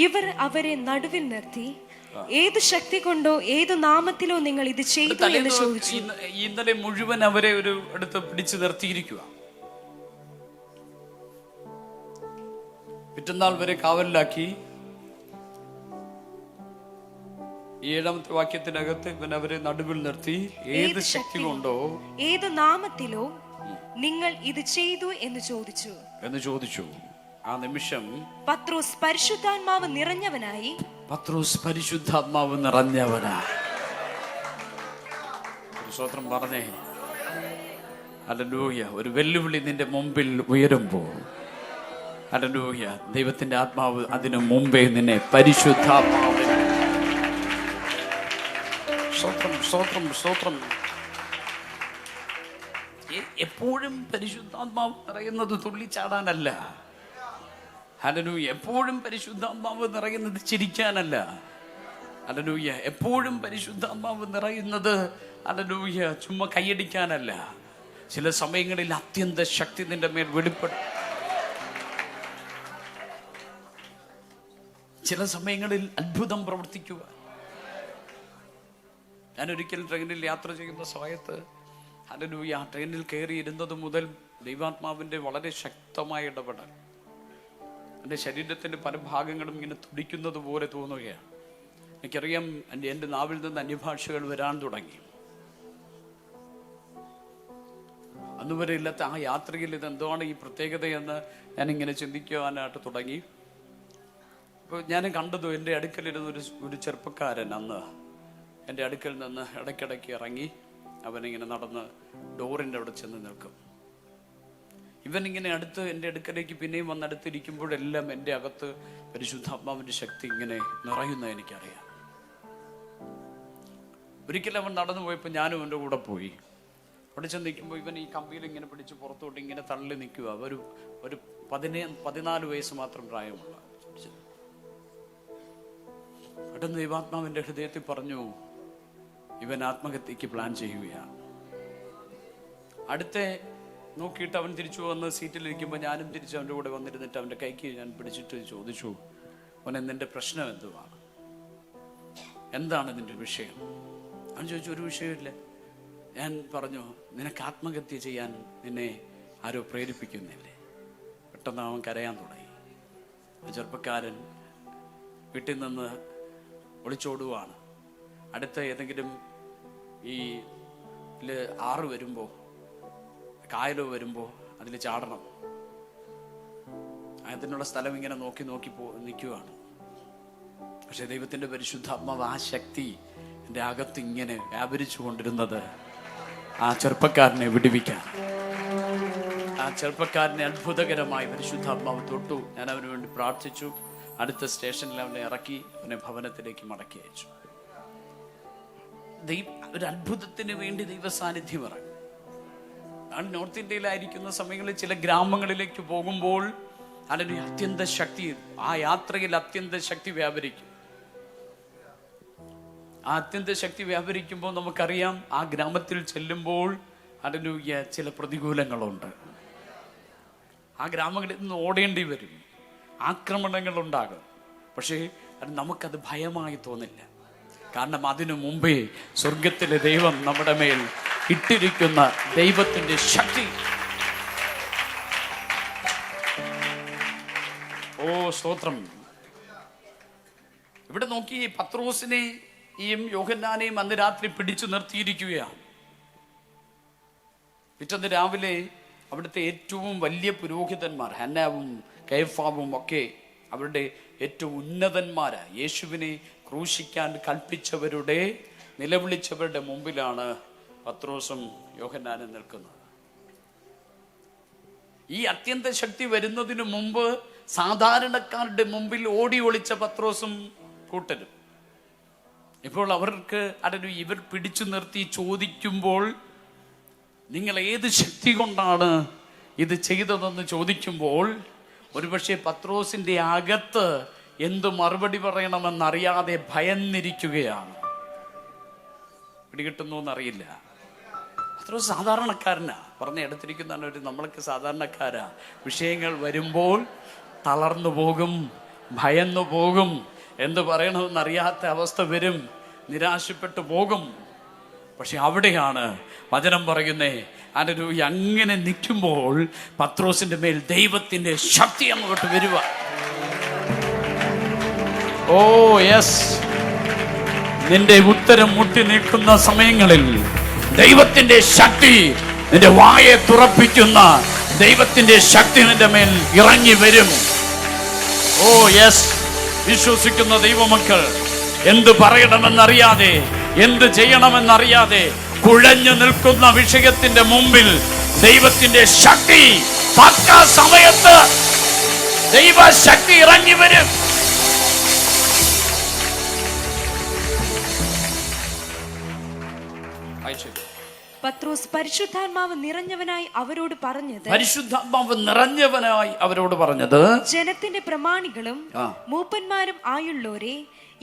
ഇവർ അവരെ നടുവിൽ നിർത്തി, ഏത് ശക്തി കൊണ്ടോ ഏത് നാമത്തിലോ നിങ്ങൾ ഇത് ചെയ്തു എന്ന് ചോദിച്ചു. ഇന്നലെ മുഴുവൻ അവരെ ഒരു അടുത്ത് പിടിച്ചു നിർത്തിയിരിക്കുക. പിറ്റന്നാൾ വരെ കാവലിലാക്കി. ഏഴാമത്തെ വാക്യത്തിനകത്ത് ഇവൻ അവരെ നടുവിൽ നിർത്തി, ഏത് ശക്തി കൊണ്ടോ ഏത് നാമത്തിലോ നിങ്ങൾ ഇത് ചെയ്തു എന്ന് ചോദിച്ചു. ആ നിമിഷം പത്രോസ് പരിശുദ്ധാത്മാവ് നിറഞ്ഞവനായി സ്തോത്രം പറഞ്ഞേ. ഹല്ലേലൂയ. ഒരു വെല്ലുവിളി നിന്റെ മുമ്പിൽ ഉയരുമ്പോൾ, ഹല്ലേലൂയ, ദൈവത്തിന്റെ ആത്മാവ് അതിനു മുമ്പേ നിന്നെ പരിശുദ്ധാത്മാവിൽ സ്തോത്രം. എപ്പോഴും പരിശുദ്ധാത്മാവ് നിറയുന്നത് തുള്ളിച്ചാടാനല്ല. ഹല്ലേലൂയ. എപ്പോഴും പരിശുദ്ധാത്മാവ് നിറയുന്നത് ചിരിക്കാനല്ല. ഹല്ലേലൂയ. എപ്പോഴും പരിശുദ്ധാത്മാവ് നിറയുന്നത്, ഹല്ലേലൂയ, ചുമ്മാ കൈയടിക്കാനല്ല. ചില സമയങ്ങളിൽ അത്യന്ത ശക്തി നിന്റെ മേൽ വെളിപ്പെടും. ചില സമയങ്ങളിൽ അത്ഭുതം പ്രവർത്തിക്കുക. ഞാൻ ഒരിക്കൽ ട്രെയിനിൽ യാത്ര ചെയ്യുന്ന സമയത്ത്, ഹല്ലേലൂയ, ആ ട്രെയിനിൽ കയറി ഇരുന്നത് മുതൽ ദൈവാത്മാവിന്റെ വളരെ ശക്തമായ ഇടപെടൽ എൻ്റെ ശരീരത്തിന്റെ പല ഭാഗങ്ങളും ഇങ്ങനെ തുടിക്കുന്നത് പോലെ തോന്നുകയാണ്. എനിക്കറിയാം, എൻ്റെ നാവിൽ നിന്ന് അന്യഭാഷകൾ വരാൻ തുടങ്ങി. അന്നുവരെ ഇല്ലാത്ത ആ യാത്രയിൽ ഇതെന്താണ് ഈ പ്രത്യേകതയെന്ന് ഞാനിങ്ങനെ ചിന്തിക്കുവാനായിട്ട് തുടങ്ങി. അപ്പോൾ ഞാൻ കണ്ടത്, എൻ്റെ അടുക്കലിരുന്ന ഒരു ചെറുപ്പക്കാരൻ അന്ന് എൻ്റെ അടുക്കൽ നിന്ന് ഇടയ്ക്കിടയ്ക്ക് ഇറങ്ങി അവനിങ്ങനെ നടന്ന് ഡോറിൻ്റെ അവിടെ ചെന്ന് നിൽക്കും. ഇവനിങ്ങനെ എൻ്റെ അടുക്കലേക്ക് പിന്നെയും വന്നടുത്തിരിക്കുമ്പോഴെല്ലാം എൻ്റെ അകത്ത് പരിശുദ്ധാത്മാവിൻ്റെ ശക്തി ഇങ്ങനെ നിറയുന്നത് എനിക്കറിയാം. ഒരിക്കലും അവൻ നടന്നു പോയപ്പോൾ ഞാനും എൻ്റെ കൂടെ പോയി. അവിടെ ചെന്ന് നിൽക്കുമ്പോൾ ഇവൻ ഈ കമ്പിയിൽ ഇങ്ങനെ പിടിച്ച് പുറത്തോട്ട് ഇങ്ങനെ തള്ളി നിൽക്കുക. ഒരു 14 വയസ്സ് മാത്രം പ്രായമുള്ള. പെട്ടെന്ന് ദൈവാത്മാവിൻ്റെ ഹൃദയത്തിൽ പറഞ്ഞു, ഇവൻ ആത്മഹത്യക്ക് പ്ലാൻ ചെയ്യുകയാണ്. അടുത്ത നോക്കിയിട്ട് അവൻ തിരിച്ചു വന്ന് സീറ്റിലിരിക്കുമ്പോൾ ഞാനും തിരിച്ച് അവൻ്റെ കൂടെ വന്നിരുന്നിട്ട് അവൻ്റെ കൈക്ക് ഞാൻ പിടിച്ചിട്ട് ചോദിച്ചു, അവൻ നിന്റെ പ്രശ്നം എന്തുവാണ്? എന്താണ് നിന്റെ വിഷയം? അവൻ ചോദിച്ചു, ഒരു വിഷയമില്ല. ഞാൻ പറഞ്ഞു, നിനക്ക് ആത്മഹത്യ ചെയ്യാൻ നിന്നെ ആരോ പ്രേരിപ്പിക്കുന്നില്ലേ? പെട്ടെന്ന് അവൻ കരയാൻ തുടങ്ങി. ചെറുപ്പക്കാരൻ വീട്ടിൽ നിന്ന് ഒളിച്ചോടുവാണ്. അടുത്ത ഏതെങ്കിലും ഈ ആറ് വരുമ്പോൾ, കായലോ വരുമ്പോൾ അതിൽ ചാടണം. അതിനുള്ള സ്ഥലം ഇങ്ങനെ നോക്കി നിൽക്കുകയാണ്. പക്ഷെ ദൈവത്തിന്റെ പരിശുദ്ധാത്മാവ് ആ ശക്തി എൻ്റെ അകത്ത് ഇങ്ങനെ വ്യാപരിച്ചു കൊണ്ടിരുന്നത് ആ ചെറുപ്പക്കാരനെ വിടുവിക്കാൻ. ആ ചെറുപ്പക്കാരനെ അത്ഭുതകരമായി പരിശുദ്ധാത്മാവ് തൊട്ടു. ഞാൻ അവന് വേണ്ടി പ്രാർത്ഥിച്ചു. അടുത്ത സ്റ്റേഷനിൽ അവനെ ഇറക്കി അവനെ ഭവനത്തിലേക്ക് മടക്കി അയച്ചു. ഒരു അത്ഭുതത്തിന് വേണ്ടി ദൈവ സാന്നിധ്യം ഇറങ്ങി. ഞാൻ നോർത്ത് ഇന്ത്യയിലായിരിക്കുന്ന സമയങ്ങളിൽ ചില ഗ്രാമങ്ങളിലേക്ക് പോകുമ്പോൾ അതിന് അത്യന്ത ശക്തി, ആ യാത്രയിൽ അത്യന്ത ശക്തി വ്യാപരിക്കും. ആ അത്യന്ത ശക്തി വ്യാപരിക്കുമ്പോൾ നമുക്കറിയാം, ആ ഗ്രാമത്തിൽ ചെല്ലുമ്പോൾ അതിന് ചില പ്രതികൂലങ്ങളുണ്ട്. ആ ഗ്രാമങ്ങളിൽ നിന്ന് ഓടേണ്ടി വരും, ആക്രമണങ്ങൾ ഉണ്ടാകും. പക്ഷേ നമുക്കത് ഭയമായി തോന്നില്ല. കാരണം അതിനു മുമ്പേ സ്വർഗത്തിലെ ദൈവം നമ്മുടെ മേൽ ഇട്ടിരിക്കുന്ന ദൈവത്തിന്റെ ശക്തി. ഓ സ്തോത്രം. ഇവിടെ നോക്കി, പത്രോസിനെയും യോഹന്നാനെയും അന്ന് രാത്രി പിടിച്ചു നിർത്തിയിരിക്കുകയാണ്. പിറ്റേന്ന് രാവിലെ അവിടുത്തെ ഏറ്റവും വലിയ പുരോഹിതന്മാർ, ഹന്നാവും കയഫാവും ഒക്കെ അവരുടെ ഏറ്റവും ഉന്നതന്മാരായ യേശുവിനെ ക്രൂശിക്കാൻ കൽപ്പിച്ചവരുടെ, നിലവിളിച്ചവരുടെ മുമ്പിലാണ് പത്രോസും യോഹന്നാനും നിൽക്കുന്നത്. ഈ അത്യന്ത ശക്തി വരുന്നതിന് മുമ്പ് സാധാരണക്കാരുടെ മുമ്പിൽ ഓടി ഒളിച്ച പത്രോസും കൂട്ടരും ഇപ്പോൾ അവർക്ക് ഇവർ പിടിച്ചു നിർത്തി ചോദിക്കുമ്പോൾ, നിങ്ങൾ ഏത് ശക്തി കൊണ്ടാണ് ഇത് ചെയ്തതെന്ന് ചോദിക്കുമ്പോൾ, ഒരുപക്ഷെ പത്രോസിന്റെ അകത്ത് എന്ത് മറുപടി പറയണമെന്നറിയാതെ ഭയന്നിരിക്കുകയാണ്. പിടികിട്ടുന്നു എന്നറിയില്ല. പത്രോസ് സാധാരണക്കാരനാ. പറഞ്ഞ എടുത്തിരിക്കുന്നതാണ്, നമ്മളൊക്കെ സാധാരണക്കാരാ. വിഷയങ്ങൾ വരുമ്പോൾ തളർന്നു പോകും, ഭയന്നു പോകും, എന്ത് പറയണമെന്നറിയാത്ത അവസ്ഥ വരും, നിരാശപ്പെട്ടു പോകും. പക്ഷെ അവിടെയാണ് വചനം പറയുന്നേ, ഹല്ലേലൂയ, അങ്ങനെ നിൽക്കുമ്പോൾ പത്രോസിന്റെ മേൽ ദൈവത്തിന്റെ ശക്തി അങ്ങോട്ട് വരുക. ഓ യെസ്, നിന്റെ ഉത്തരം മുട്ടി നിൽക്കുന്ന സമയങ്ങളിൽ ദൈവത്തിന്റെ ശക്തി നിന്റെ വായെ തുറപ്പിക്കുന്ന ദൈവത്തിന്റെ ശക്തി നിന്റെ മേൽ ഇറങ്ങി വരും. ഓ യെസ്, വിശ്വസിക്കുന്ന ദൈവമക്കൾ എന്ത് പറയണമെന്നറിയാതെ, എന്ത് ചെയ്യണമെന്നറിയാതെ കുഴഞ്ഞു നിൽക്കുന്ന വിഷയത്തിന്റെ മുമ്പിൽ ദൈവത്തിന്റെ ശക്തി തക്ക സമയത്ത് ദൈവശക്തി ഇറങ്ങി വരും. പത്രോസ് പരിശുദ്ധാത്മാവ് നിറഞ്ഞവനായി അവരോട് പറഞ്ഞത്, പരിശുദ്ധാത്മാവ് നിറഞ്ഞവനായി അവരോട് പറഞ്ഞത്, ജനത്തിന്റെ പ്രമാണികളും മൂപ്പന്മാരും ആയുള്ളോരെ,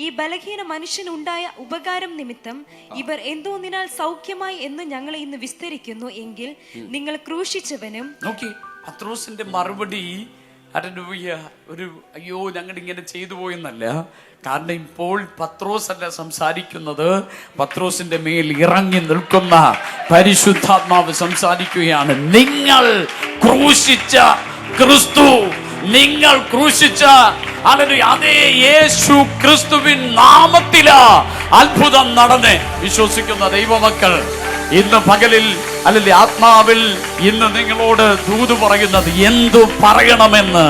ഈ ബലഹീന മനുഷ്യനുണ്ടായ ഉപകാരം നിമിത്തം ഇവർ എന്തോന്നിനാൽ സൗഖ്യമായി എന്ന് ഞങ്ങളെ ഇന്ന് വിസ്തരിക്കുന്നു എങ്കിൽ നിങ്ങൾ ക്രൂശിച്ചവനും. നോക്കി പത്രോസിന്റെ മറുപടി ഒരു അയ്യോ ഞങ്ങൾ ഇങ്ങനെ ചെയ്തു പോയെന്നല്ല. കാരണം ഇപ്പോൾ പത്രോസ് അല്ല സംസാരിക്കുന്നത്, പത്രോസിന്റെ മേൽ ഇറങ്ങി നിൽക്കുന്ന പരിശുദ്ധാത്മാവ് സംസാരിക്കുകയാണ്. നിങ്ങൾ ക്രൂശിച്ച ക്രിസ്തു, നിങ്ങൾ ക്രൂശിച്ച അതേ യേശു ക്രിസ്തുവിൻ നാമത്തിലാ അത്ഭുതം നടന്ന്. വിശ്വസിക്കുന്ന ദൈവമക്കൾ ഇന്ന് പകലിൽ അല്ലെങ്കിൽ ആത്മാവിൽ ഇന്ന് നിങ്ങളോട് ദൂത് പറയുന്നത് എന്തു പറയണമെന്ന്.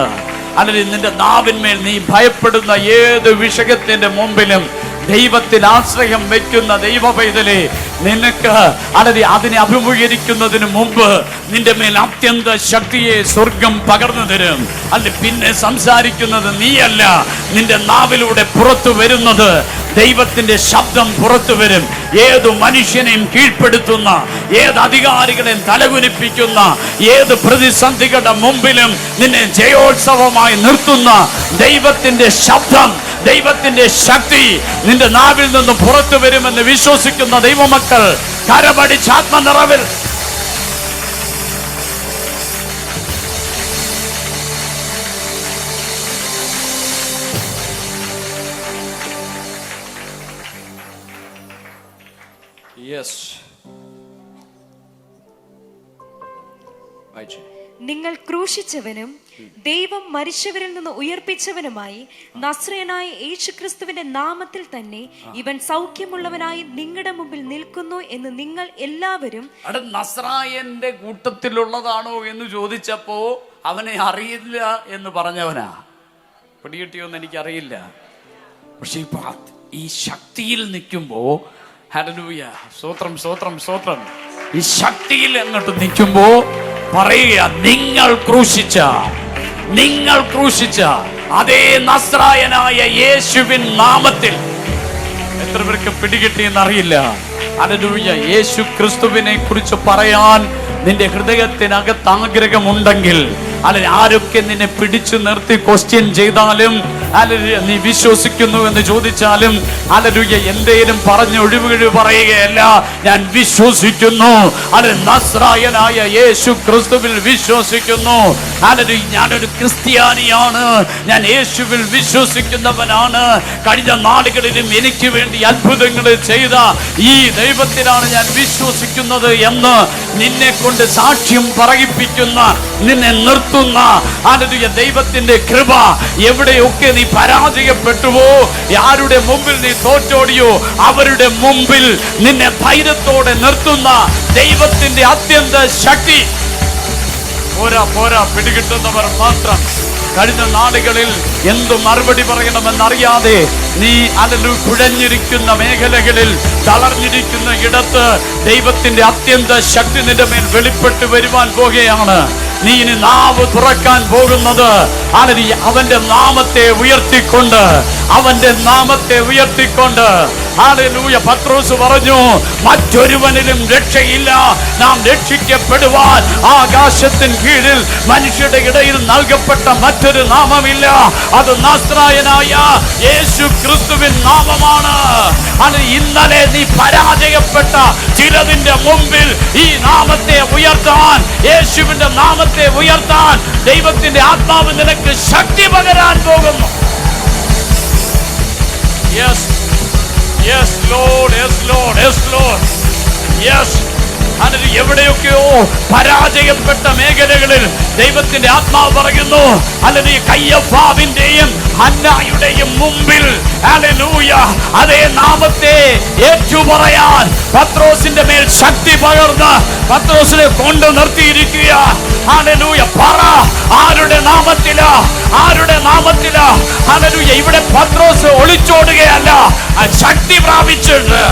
അല്ലെങ്കിൽ നിന്റെ നാവിന്മേൽ നീ ഭയപ്പെടുന്ന ഏത് വിഷയത്തിന്റെ മുമ്പിലും ദൈവത്തിൽ ആശ്രയം വെക്കുന്ന ദൈവ പൈതലേ, നിനക്ക് അല്ലെങ്കിൽ അതിനെ അഭിമുഖീകരിക്കുന്നതിന് മുമ്പ് നിന്റെ മേൽ അത്യന്ത ശക്തിയെ സ്വർഗം പകർന്നു തരും. അല്ലെ പിന്നെ സംസാരിക്കുന്നത് നീയല്ല, നിന്റെ നാവിലൂടെ പുറത്തു വരുന്നത് ദൈവത്തിന്റെ ശബ്ദം പുറത്തു വരും. ഏത് മനുഷ്യനെയും കീഴ്പ്പെടുത്തുന്ന, ഏത് അധികാരികളെയും തലകുനിപ്പിക്കുന്ന, ഏത് പ്രതിസന്ധികളുടെ മുമ്പിലും നിന്നെ ജയോത്സവമായി നിർത്തുന്ന ദൈവത്തിന്റെ ശബ്ദം, ദൈവത്തിന്റെ ശക്തി നിന്റെ നാവിൽ നിന്ന് പുറത്തു വരുമെന്ന് വിശ്വസിക്കുന്ന ദൈവമക്കൾ കരമടിച്ച് ആത്മനിറവിൽ നിങ്ങൾ ക്രൂശിച്ചവനും ദൈവം മരിച്ചവരിൽ നിന്ന് ഉയർപ്പിച്ചവനുമായി നസ്രയനായ യേശുക്രിസ്തുവിന്റെ നാമത്തിൽ തന്നെ ഇവൻ സൗഖ്യമുള്ളവനായി നിങ്ങളുടെ മുമ്പിൽ നിൽക്കുന്നു എന്ന് നിങ്ങൾ എല്ലാവരും. നസ്രായന്റെ കൂട്ടത്തിലുള്ളതാണോ എന്ന് ചോദിച്ചപ്പോ അവനെ അറിയില്ല എന്ന് പറഞ്ഞവനാ. പിടികിട്ടിയോന്ന് എനിക്കറിയില്ല. പക്ഷെ ഇപ്പൊ ഈ ശക്തിയിൽ നിൽക്കുമ്പോ, ഹല്ലേലൂയ, സ്തോത്രം സ്തോത്രം സ്തോത്രം, ഈ ശക്തിയിൽ അങ്ങോട്ട് നിൽക്കുമ്പോ പറയുക, നിങ്ങൾ ക്രൂശിച്ച അതേ നസ്രായനായ യേശുവിൻ നാമത്തിൽ. എത്ര പേർക്ക് പിടികിട്ടിയെന്ന് അറിയില്ല. ഹല്ലേലൂയ. യേശു ക്രിസ്തുവിനെ കുറിച്ച് പറയാൻ നിന്റെ ഹൃദയത്തിനകത്ത് ആഗ്രഹമുണ്ടെങ്കിൽ, അല്ലെങ്കിൽ ആരൊക്കെ നിന്നെ പിടിച്ചു നിർത്തി ക്വസ്റ്റ്യൻ ചെയ്താലും, ഹല്ലേലൂയ, നീ വിശ്വസിക്കുന്നു എന്ന് ചോദിച്ചാലും, ഹല്ലേലൂയ, എന്തേലും പറഞ്ഞ് ഒഴിവുകഴിവ് പറയുകയല്ല, ഞാൻ വിശ്വസിക്കുന്നു. അത് നസ്രായനായ യേശു ക്രിസ്തുവിൽ വിശ്വസിക്കുന്നു. ഹല്ലേലൂയ, ഞാനൊരു ക്രിസ്ത്യാനിയാണ്, ഞാൻ യേശുവിൽ വിശ്വസിക്കുന്നവനാണ്. കഴിഞ്ഞ നാളുകളിലും എനിക്ക് വേണ്ടി അത്ഭുതങ്ങൾ ചെയ്ത ഈ ദൈവത്തിലാണ് ഞാൻ വിശ്വസിക്കുന്നത് എന്ന് നിന്നെ കൊണ്ട് സാക്ഷ്യം പറയിപ്പിക്കുന്ന, നിന്നെ നിർത്തുന്ന ഹല്ലേലൂയ ദൈവത്തിന്റെ കൃപ. എവിടെയൊക്കെ നീ പരാജയപ്പെട്ടുവോ, ആരുടെ മുമ്പിൽ നീ തോറ്റോടിയോ, അവരുടെ മുമ്പിൽ നിന്നെ ധൈര്യത്തോടെ നിർത്തുന്ന ദൈവത്തിന്റെ അത്യന്ത ശക്തി. പോരാ പിടികിട്ടുന്നവർ മാത്രം. കഴിഞ്ഞ നാളുകളിൽ എന്തു മറുപടി പറയണമെന്നറിയാതെ നീ കുഴഞ്ഞിരിക്കുന്ന മേഖലകളിൽ, തളർന്നിരിക്കുന്ന ഇടത്ത് ദൈവത്തിന്റെ അത്യന്ത ശക്തി നിന്റെ മേൽ വെളിപ്പെട്ട് വരുവാൻ പോകുകയാണ്. നീ ഇനി നാവ് തുറക്കാൻ പോകുന്നത് അവന്റെ നാമത്തെ ഉയർത്തിക്കൊണ്ട്, അവന്റെ നാമത്തെ ഉയർത്തിക്കൊണ്ട്. ഹല്ലേലൂയ. പത്രോസ് പറഞ്ഞു, മറ്റൊരുവനിലും രക്ഷയില്ല, നാം രക്ഷിക്കപ്പെടുവാൻ ആകാശത്തിന് കീഴിൽ മനുഷ്യരുടെ ഇടയിൽ നൽകപ്പെട്ട മറ്റൊരു നാമമില്ല, അത് നസ്രായനായ യേശു ക്രിസ്തുവിൻ നാമമാണ്. അത് ഇന്നലെ നീ പരാജയപ്പെട്ട ചിലതിന്റെ മുമ്പിൽ ഈ നാമത്തെ ഉയർത്താൻ, യേശുവിന്റെ നാമത്തെ ഉയർത്താൻ ദൈവത്തിന്റെ ആത്മാവ് നിനക്ക് ശക്തി പകരാൻ പോകുന്നു. Yes yes Lord, yes Lord, yes Lord, yes. അതിന് എവിടെയൊക്കെയോ പരാജയപ്പെട്ട മേഖലകളിൽ ദൈവത്തിന്റെ ആത്മാവ് പറയുന്നു, അല്ലെങ്കിൽ കയ്യഫാവിന്റെയും ഹന്നായുടെയും മുമ്പിൽ ഹല്ലേലൂയ ഹല്ലേലൂയ. അതേ നാമത്തെ ഏറ്റുപറയാൻ പത്രോസിന്റെ മേൽ ശക്തി പകർന്ന് പത്രോസിനെ കൊണ്ട് നിർത്തിയിരിക്കുക. ഹല്ലേലൂയ. പറ, ആരുടെ നാമത്തിലാ? ആരുടെ നാമത്തിലാ? ഹല്ലേലൂയ. ഇവിടെ പത്രോസ് ഒളിച്ചോടുകയല്ല, ശക്തി പ്രാപിച്ചിട്ട്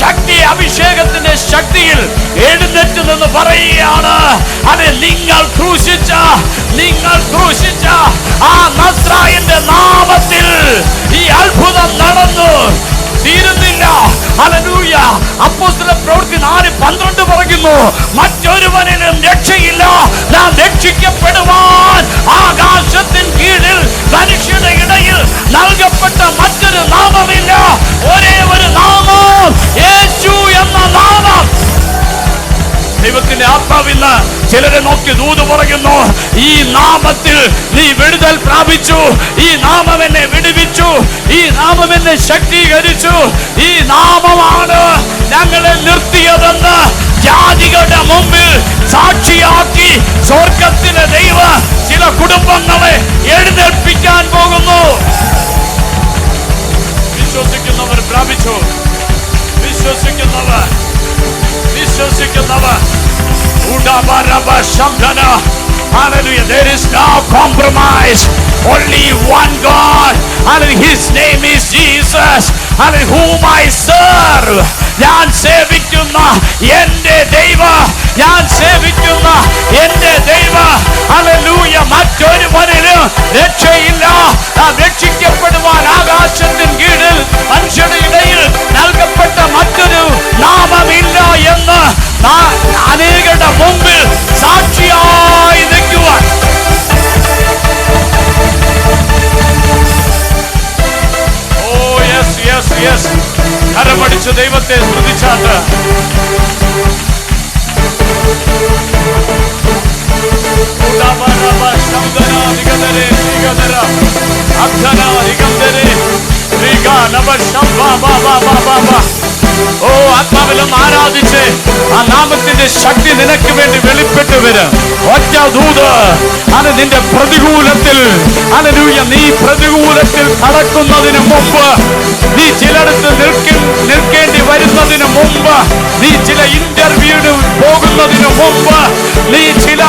ശക്തി, അഭിഷേകത്തിന്റെ ശക്തിയിൽ എഴുന്നേറ്റ് നിന്ന് പറയുകയാണ്, അതെ, നിങ്ങൾ ക്രൂശിച്ച ആ നസ്രായന്റെ നാമത്തിൽ ഈ അത്ഭുതം നടന്നു തീരുന്നില്ല. ഹല്ലേലൂയ. അപ്പോസ്തല പ്രവൃത്തി 4:12 പറയുന്നു, മറ്റൊരുവനിലും രക്ഷയില്ല, നാം രക്ഷിക്കപ്പെടുവാൻ ആകാശത്തിൻ കീഴിൽ മനുഷ്യരുടെ ഇടയിൽ നൽകപ്പെട്ട മറ്റൊരു നാമമില്ല. ഒരേ ഒരു നാമം, യേശു എന്ന നാമം. ദൈവത്തിന്റെ ആത്മാവിന്ന് ചിലരെ നോക്കി ദൂത് പറയുന്നു, ഈ നാമത്തിൽ നീ വിടുതൽ പ്രാപിച്ചു, ഈ നാമം എന്നെ വിടുവിച്ചു, ഈ നാമം എന്നെ ശക്തീകരിച്ചു, ഈ നാമമാണ് ഞങ്ങളെ നിർത്തിയതെന്ന് ജാതികളുടെ മുമ്പിൽ സാക്ഷിയാക്കി സ്വർഗത്തിലെ ദൈവം ചില കുടുംബങ്ങളെ എഴുന്നേൽപ്പിക്കാൻ പോകുന്നു. വിശ്വസിക്കുന്നവർ പ്രാപിച്ചു, വിശ്വസിക്കുന്നവർ Hallelujah. There is no compromise. Only one God. Hallelujah. His name is Jesus. Hallelujah. Whom I serve. ഞാൻ സേവിക്കുന്ന എന്റെ ദൈവം, ഞാൻ സേവിക്കുന്ന എന്റെ ദൈവം. ഹല്ലേലൂയ. മറ്റൊരുവനിലും രക്ഷയില്ല, നാം രക്ഷിക്കപ്പെടുവാൻ ആകാശത്തിൻ കീഴിൽ മനുഷ്യരുടെ ഇടയിൽ നൽകപ്പെട്ട മറ്റൊരു നാമമില്ല എന്ന് അനേകരുടെ മുമ്പിൽ സാക്ഷിയായി നിൽക്കുവാൻ. Oh yes yes yes. കരമടിച്ച് ദൈവത്തെ സ്തുതിച്ചാട്ട് ഓ ആത്മാവിലും ആരാധിച്ച് ആ നാമത്തിന്റെ ശക്തി നിനക്ക് വേണ്ടി വെളിപ്പെട്ട് വരും. ഒറ്റ ദൂത്, അത് നിന്റെ പ്രതികൂലത്തിൽ, ഹല്ലേലൂയ, നീ പ്രതികൂലത്തിൽ കടക്കുന്നതിന് മുമ്പ്, നീ ചിലടത്ത് നിൽക്കേണ്ടി വരുന്നതിന് മുമ്പ്, നീ ചില ഇന്റർവ്യൂവിന് പോകുന്നതിന് മുമ്പ്, നീ ചില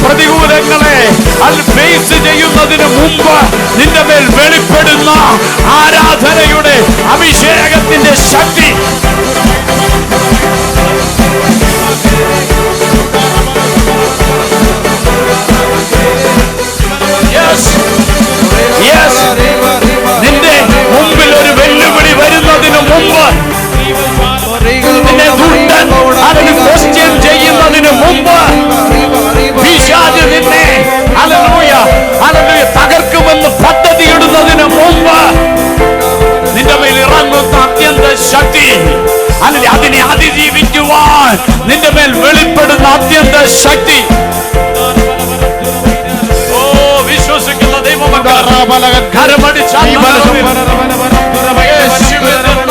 പ്രതികൂലങ്ങളെ ഫേസ് ചെയ്യുന്നതിന് മുമ്പ് നിന്റെ മേൽ വെളിപ്പെടുന്ന ആരാധനയുടെ അഭിഷേകത്തിന്റെ ശക്തി. നിന്റെ മുമ്പിൽ ഒരു വെല്ലുവിളി വരുന്നതിന് മുമ്പ്, നിന്നെ ദുഷ്ടൻ അതിന് ക്വസ്റ്റ്യൻ ചെയ്യുന്നതിന് മുമ്പ്, പിശാച് നിന്നെ ഹല്ലേലൂയ തകർക്കുമെന്ന് പദ്ധതി ഇടുന്നതിന് മുമ്പ്, നിന്റെ മേൽ ഇറങ്ങുന്ന അത്യന്ത ശക്തി, അല്ലെങ്കിൽ അതിനെ അതിജീവിക്കുവാൻ നിന്റെ മേൽ വെളിപ്പെടുന്ന അത്യന്ത ശക്തി. ഓ വിശ്വസിക്കുന്ന ദൈവമക്കൾ കരമടിച്ചാൽ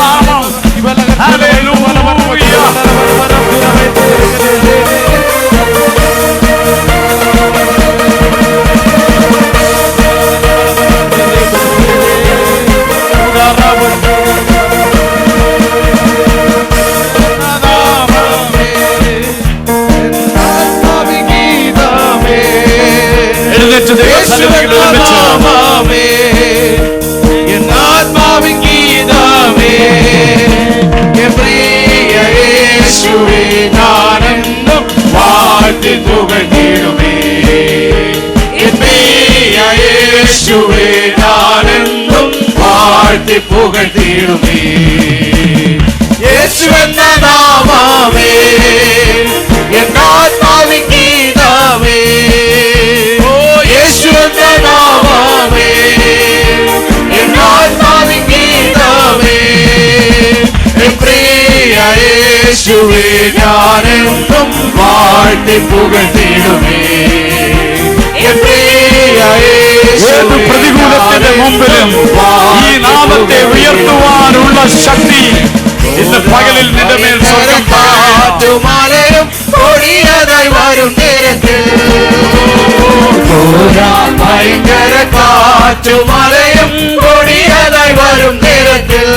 നാമം ഹല്ലേലൂയ. പുകഴ്ത്തിടുമേ യേശു എന്ന നാമമേ എന്നാത്മാവിൻ ഗീതമേ. ഓ യേശു എന്ന നാമമേ എന്നാത്മാവിൻ ഗീതമേ. പ്രിയ യേശുവേ ഞാനെന്നും വാഴ്ത്തി പുകഴ്ത്തിടുമേ. ഏത് പ്രതികൂലത്തിന്റെ മുമ്പിലും ഈ നാമത്തെ ഉയർത്തുവാനുള്ള ശക്തി ഇന്ന് പകലിൽ നിന്റെ മേൽ കാറ്റുമലയും പൊടിയതായി വരും നേരത്തിൽ. ഭയങ്കര കാറ്റുമലയും പൊടിയതായി വരും നേരത്തിൽ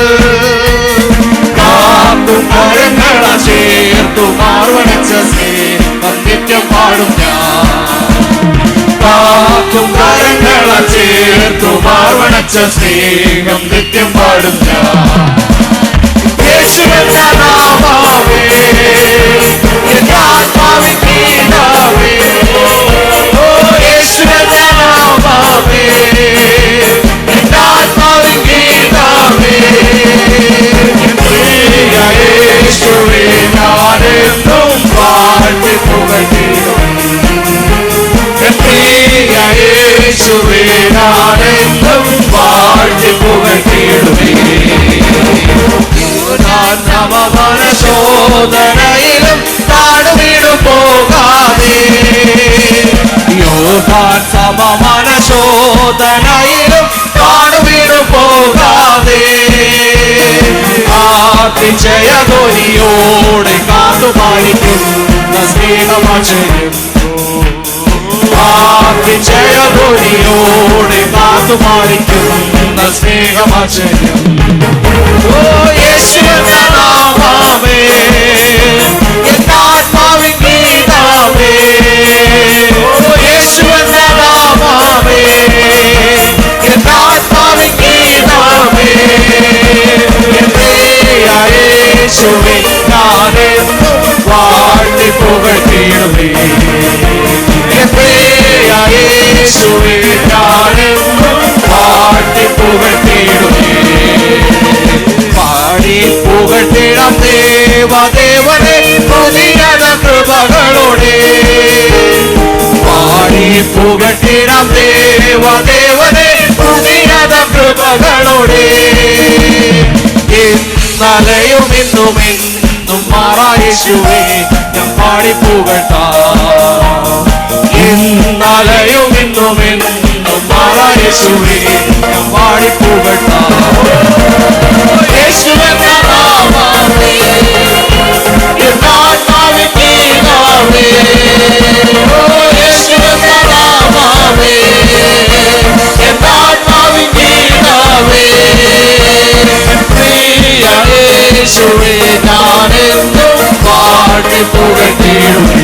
വാർവണച്ച സ്നേഹം നിത്യം പാടും ഞാൻ. യേശുവെന്ന നാമമേ എന്റെ ആത്മാവിൻ ഗീതമേ. ഓ യേശുവെന്ന നാമമേ എന്റെ ആത്മാവിൻ ഗീതമേ. പ്രിയ യേശുവേ ഞാനെന്നും വാഴ്ത്തി പുകഴ്ത്തിടും. പ്രിയ യേശുവേ ഞാനെന്നും വാഴ്ത്തി പുകഴ്ത്തിടുമേ. സമമന ശോധനയിലും താണുവീണു പോകാതെ. യോഹാൻ സമമന ശോധനയിലും താണുവീണു പോകാതെ. അതിശയധ്വനിയോടെ കാത്തുപാലിക്കുന്ന സ്നേഹമാശ്ചര്യം. അതിശയധ്വനിയോടെ കാത്തുപാലിക്കുന്ന സ്നേഹമാശ്ചര്യം. ഓ യേശുവെന്ന നാമമേ എന്റെ ആത്മാവിൻ ഗീതമേ. ഓ യേശുവെന്ന നാമമേ എന്റെ ആത്മാവിൻ ഗീതമേ. പ്രിയ യേശുവേ ഞാനെന്നും വാഴ്ത്തി പുകഴ്ത്തിടുമേ. പ്രിയ യേശുവേ ഞാനെന്നും വാഴ്ത്തി പുകഴ്ത്തിടുമേ. പാടി പുകഴ്ത്തിടാം ദേവദേവനെ പുതിയത കൃപകളോടെ. പാടി പുകഴ്ത്തിടാം ദേവദേവനെ പുതിയത കൃപകളോടെ. ഇന്നലെയും ഇന്നും എന്നും മാറാ യേശുവേ ഞാൻ പാടി പുകഴ്ത്താം. ഇന്നലെയും ഇന്നും എന്നും മാറാ യേശുവേ ഞാൻ പാടി പുകഴ്ത്താം. യേശുവെന്ന നാമമേ എന്റെ ആത്മാവിൻ ഗീതമേ. ഓ യേശുവെന്ന നാമമേ എന്റെ ആത്മാവിൻ ഗീതമേ. പ്രിയ യേശുവേ ഞാനെന്നും വാഴ്ത്തി പുകഴ്ത്തിടുമേ.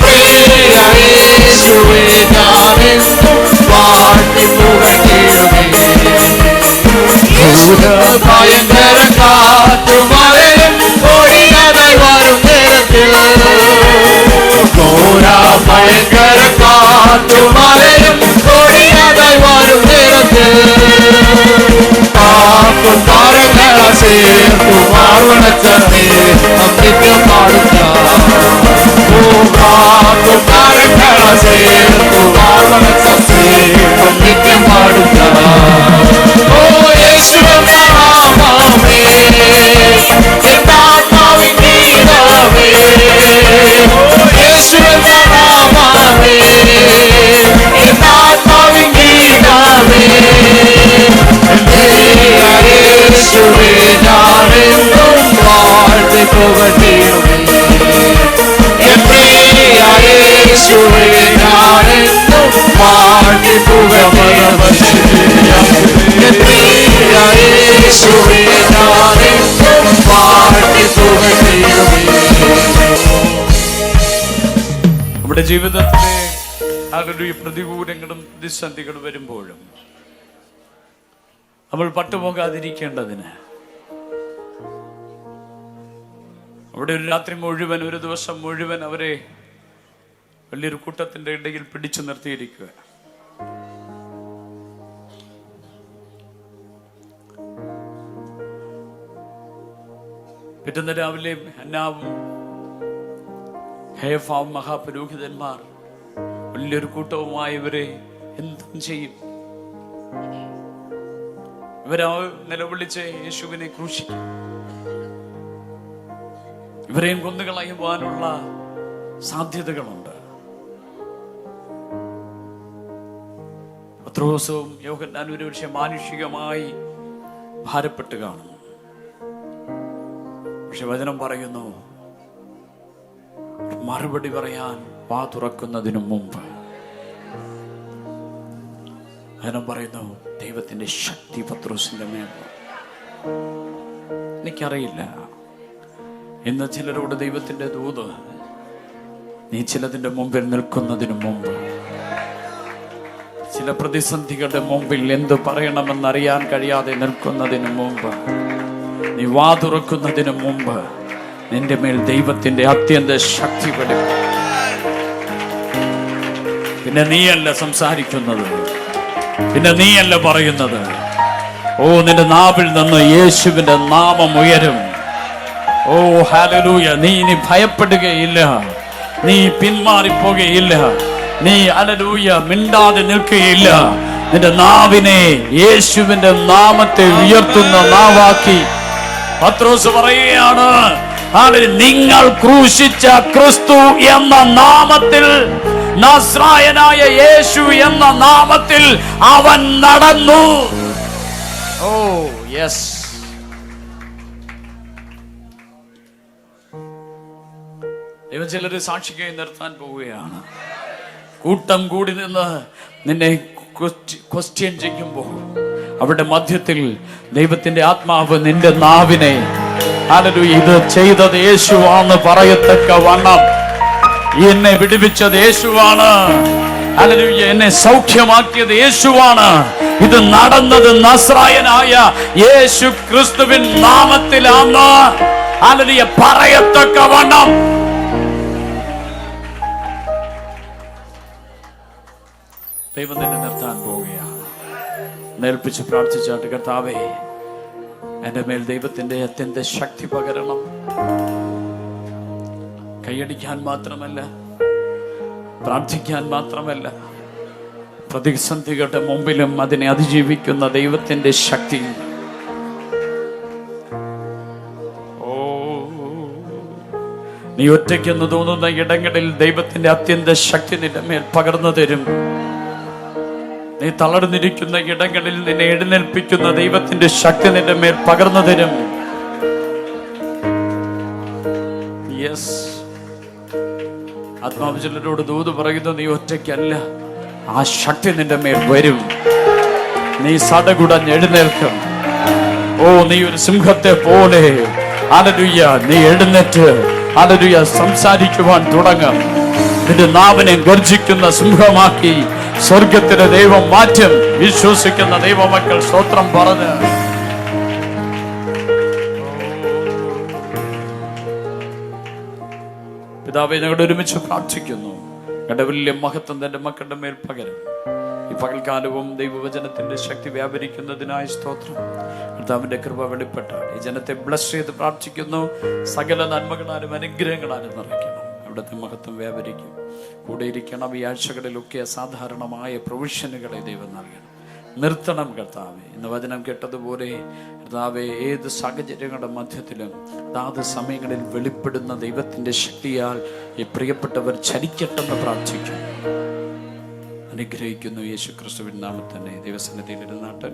പ്രിയ യേശുവേ ഞാനെന്നും വാഴ്ത്തി പുകഴ്ത്തിടുമേ. ഭയങ്കര കാറ്റുമഴയും കൊടിയതായി വരും നേരത്തിൽ. ഭയങ്കര കാറ്റുമഴയും കൊടിയതായി വരും നേരത്തിൽ. കാക്കും താരങ്ങള ചേർത്തു വാർവണച്ച സ്നേഹം നിത്യം പാടും ഞാൻ. ഓ കാക്കും താരങ്ങള ചേർത്തു വാർവണച്ച സ്നേഹം നിത്യം പാടും ഞാൻ. ഓ യേശുവെന്ന നാമമേ എന്റെ ആത്മാവിൻ ഗീതമേ. ഓ യേശുവെന്ന നാമമേ എന്റെ ആത്മാവിൻ ഗീതമേ. പ്രിയ യേശുവേ ഞാനെന്നും വാഴ്ത്തി പുകഴ്ത്തിടുമേ. പ്രിയ യേശുവേ ഞാനെന്നും വാഴ്ത്തി പുകഴ്ത്തിടുമേ. പ്രിയ യേശുവേ ഞാനെന്നും വാഴ്ത്തി പുകഴ്ത്തിടുമേ. നമ്മുടെ ജീവിതത്തിലെ ഹല്ലേലൂയ പ്രതികൂലങ്ങളും പ്രതിസന്ധികളും വരുമ്പോഴും നമ്മൾ പട്ടുപോകാതിരിക്കേണ്ടതിന് അവിടെ ഒരു രാത്രി മുഴുവൻ, ഒരു ദിവസം മുഴുവൻ അവരെ വലിയൊരു കൂട്ടത്തിന്റെ ഇടയിൽ പിടിച്ചു നിർത്തിയിരിക്കുക. പിറ്റേന്ന് രാവിലെ ഹന്നാവും ഹേഫാവും മഹാപുരോഹിതന്മാർ വലിയൊരു കൂട്ടവുമായി ഇവരെ എന്തും ചെയ്യും. ഇവരാ നിലവിളിച്ച് യേശുവിനെ ക്രൂശിക്കും. ഇവരെയും കൊന്നുകളയുവാനുള്ള സാധ്യതകളുണ്ട്. പത്രോസും യോഹന്നാനും ഒരു പക്ഷേ മാനുഷികമായി ഭാരപ്പെട്ട് കാണുന്നു. പക്ഷെ വചനം പറയുന്നു, മറുപടി പറയാൻ വാ തുറക്കുന്നതിനു മുമ്പ് വചനം പറയുന്നു, ദൈവത്തിന്റെ ശക്തി പത്രോസിന്റെ മേൽ. എനിക്കറിയില്ല, ഇന്ന് ചിലരോട് ദൈവത്തിന്റെ ദൂത്, നീ ചിലതിന്റെ മുമ്പിൽ നിൽക്കുന്നതിനു മുമ്പ് ചില പ്രതിസന്ധികളുടെ മുമ്പിൽ എന്തു പറയണമെന്നറിയാൻ കഴിയാതെ നിൽക്കുന്നതിന് മുമ്പ്, നീ വാ തുറക്കുന്നതിന് മുമ്പ് നിന്റെ മേൽ ദൈവത്തിന്റെ അത്യന്ത ശക്തി വെളിപ്പെടും. പിന്നെ നീയല്ല സംസാരിക്കുന്നത്, പിന്നെ നീയല്ല പറയുന്നത്. ഓ, നിന്റെ നാവിൽ നിന്ന് യേശുവിന്റെ നാമം ഉയരും. ഓ ഹല്ലേലൂയ. നീ ഇനി ഭയപ്പെടുകയില്ല, നീ പിന്മാറിപ്പോകുകയില്ല, നീ ഹല്ലേലൂയ മിണ്ടാതെ നിൽക്കുകയില്ല. നിന്റെ നാവിനെ യേശുവിന്റെ നാമത്തെ ഉയർത്തുന്ന നാവാക്കി പത്രോസ് പറയുകയാണ്, നിങ്ങൾ ക്രൂശിച്ച ക്രിസ്തു എന്ന നാമത്തിൽ, നസ്രായനായ യേശു എന്ന നാമത്തിൽ അവൻ നടന്നു. Oh yes. ദൈവം ചിലര് സാക്ഷിക്കായി നിർത്താൻ പോവുകയാണ്. കൂട്ടം കൂടി നിന്ന് നിന്നെ ക്വസ്റ്റ്യൻ ചെയ്യുമ്പോൾ അവരുടെ മധ്യത്തിൽ ദൈവത്തിന്റെ ആത്മാവ് നിന്റെ നാവിനെ ഹല്ലേലൂയ ഇത് ചെയ്തത് യേശുവാണ് പറയത്തക്ക വണ്ണം, എന്നെ വിടുവിച്ചത് യേശുവാണ്, ഹല്ലേലൂയ എന്നെ സൗഖ്യമാക്കിയത് യേശുവാണ്, ഇത് നടന്നത് നസ്രായനായ യേശു ക്രിസ്തുവിൻ നാമത്തിലാണ്, ഹല്ലേലൂയ പറയത്തക്ക വണ്ണം ദൈവം തന്നെ നിർത്താൻ പോവുകയാണ്. നേൽപ്പിച്ച് പ്രാർത്ഥിച്ചാട്ട്, കർത്താവേ എന്റെ മേൽ ദൈവത്തിന്റെ അത്യന്ത ശക്തി പകരണം. കൈയടിക്കാൻ മാത്രമല്ല, പ്രാർത്ഥിക്കാൻ മാത്രമല്ല, പ്രതിസന്ധികളുടെ മുമ്പിലും അതിനെ അതിജീവിക്കുന്ന ദൈവത്തിന്റെ ശക്തി. ഓ, നീ ഒറ്റയ്ക്കെന്ന് തോന്നുന്ന ഇടങ്ങളിൽ ദൈവത്തിന്റെ അത്യന്ത ശക്തി നിന്റെ മേൽ പകർന്നു തരും. നീ തളർന്നിരിക്കുന്ന ഇടങ്ങളിൽ നിന്നെ എഴുന്നേൽപ്പിക്കുന്ന ദൈവത്തിന്റെ ശക്തി നിന്റെ മേൽ പകർന്നു തരും. യെസ്. ആത്മാവ് ചിലരോട് ദൂത് പറയുന്നു, നീ ഒറ്റയ്ക്കല്ല, ആ ശക്തി നിന്റെ മേൽ വരും. നീ സടകുടഞ്ഞ് എഴുന്നേൽക്കും. ഓ, നീ ഒരു സിംഹത്തെ പോലെ ഹല്ലേലൂയ നീ എഴുന്നേറ്റ് ഹല്ലേലൂയ സംസാരിക്കുവാൻ തുടങ്ങും. നിന്റെ നാവിനെ ഗർജിക്കുന്ന സിംഹമാക്കി സ്വർഗത്തിലെ ദൈവം മാറ്റും. വിശ്വസിക്കുന്ന ദൈവമക്കൾ സ്തോത്രം പറഞ്ഞ് പിതാവേ, ഞങ്ങളുടെ ഒരുമിച്ച് പ്രാർത്ഥിക്കുന്നു. ഞങ്ങളുടെ വലിയ മഹത്വം തന്റെ മക്കളുടെ മേൽ പകരും. ഈ പകൽക്കാലവും ദൈവവചനത്തിന്റെ ശക്തി വ്യാപരിക്കുന്നതിനായി സ്തോത്രം. കർത്താവിന്റെ കൃപ വെളിപ്പെട്ടാണ് ഈ ജനത്തെ ബ്ലസ് ചെയ്ത് പ്രാർത്ഥിക്കുന്നു. സകല നന്മകളാലും അനുഗ്രഹങ്ങളാലും നിറയ്ക്കണം. അവിടുത്തെ മഹത്വം വ്യാപരിക്കും. കൂടെ ഇരിക്കണം. ഈ ആഴ്ചകളിലൊക്കെ അസാധാരണമായ പ്രൊവിഷനുകളെ ദൈവം നൽകണം. നിർത്തണം കർത്താവെ. ഇന്ന് വചനം കേട്ടതുപോലെ കർത്താവെ, ഏത് സാഹചര്യങ്ങളുടെ മധ്യത്തിലും അതാത് സമയങ്ങളിൽ വെളിപ്പെടുന്ന ദൈവത്തിന്റെ ശക്തിയാൽ ഈ പ്രിയപ്പെട്ടവർ ചലിക്കട്ടെന്ന് പ്രാർത്ഥിക്കുന്നു. അനുഗ്രഹിക്കുന്നു യേശു ക്രിസ്തുവിൻ നാമത്തിൽ തന്നെ. ദൈവസന്നിധിയിൽ ഇരുന്നാട്ട്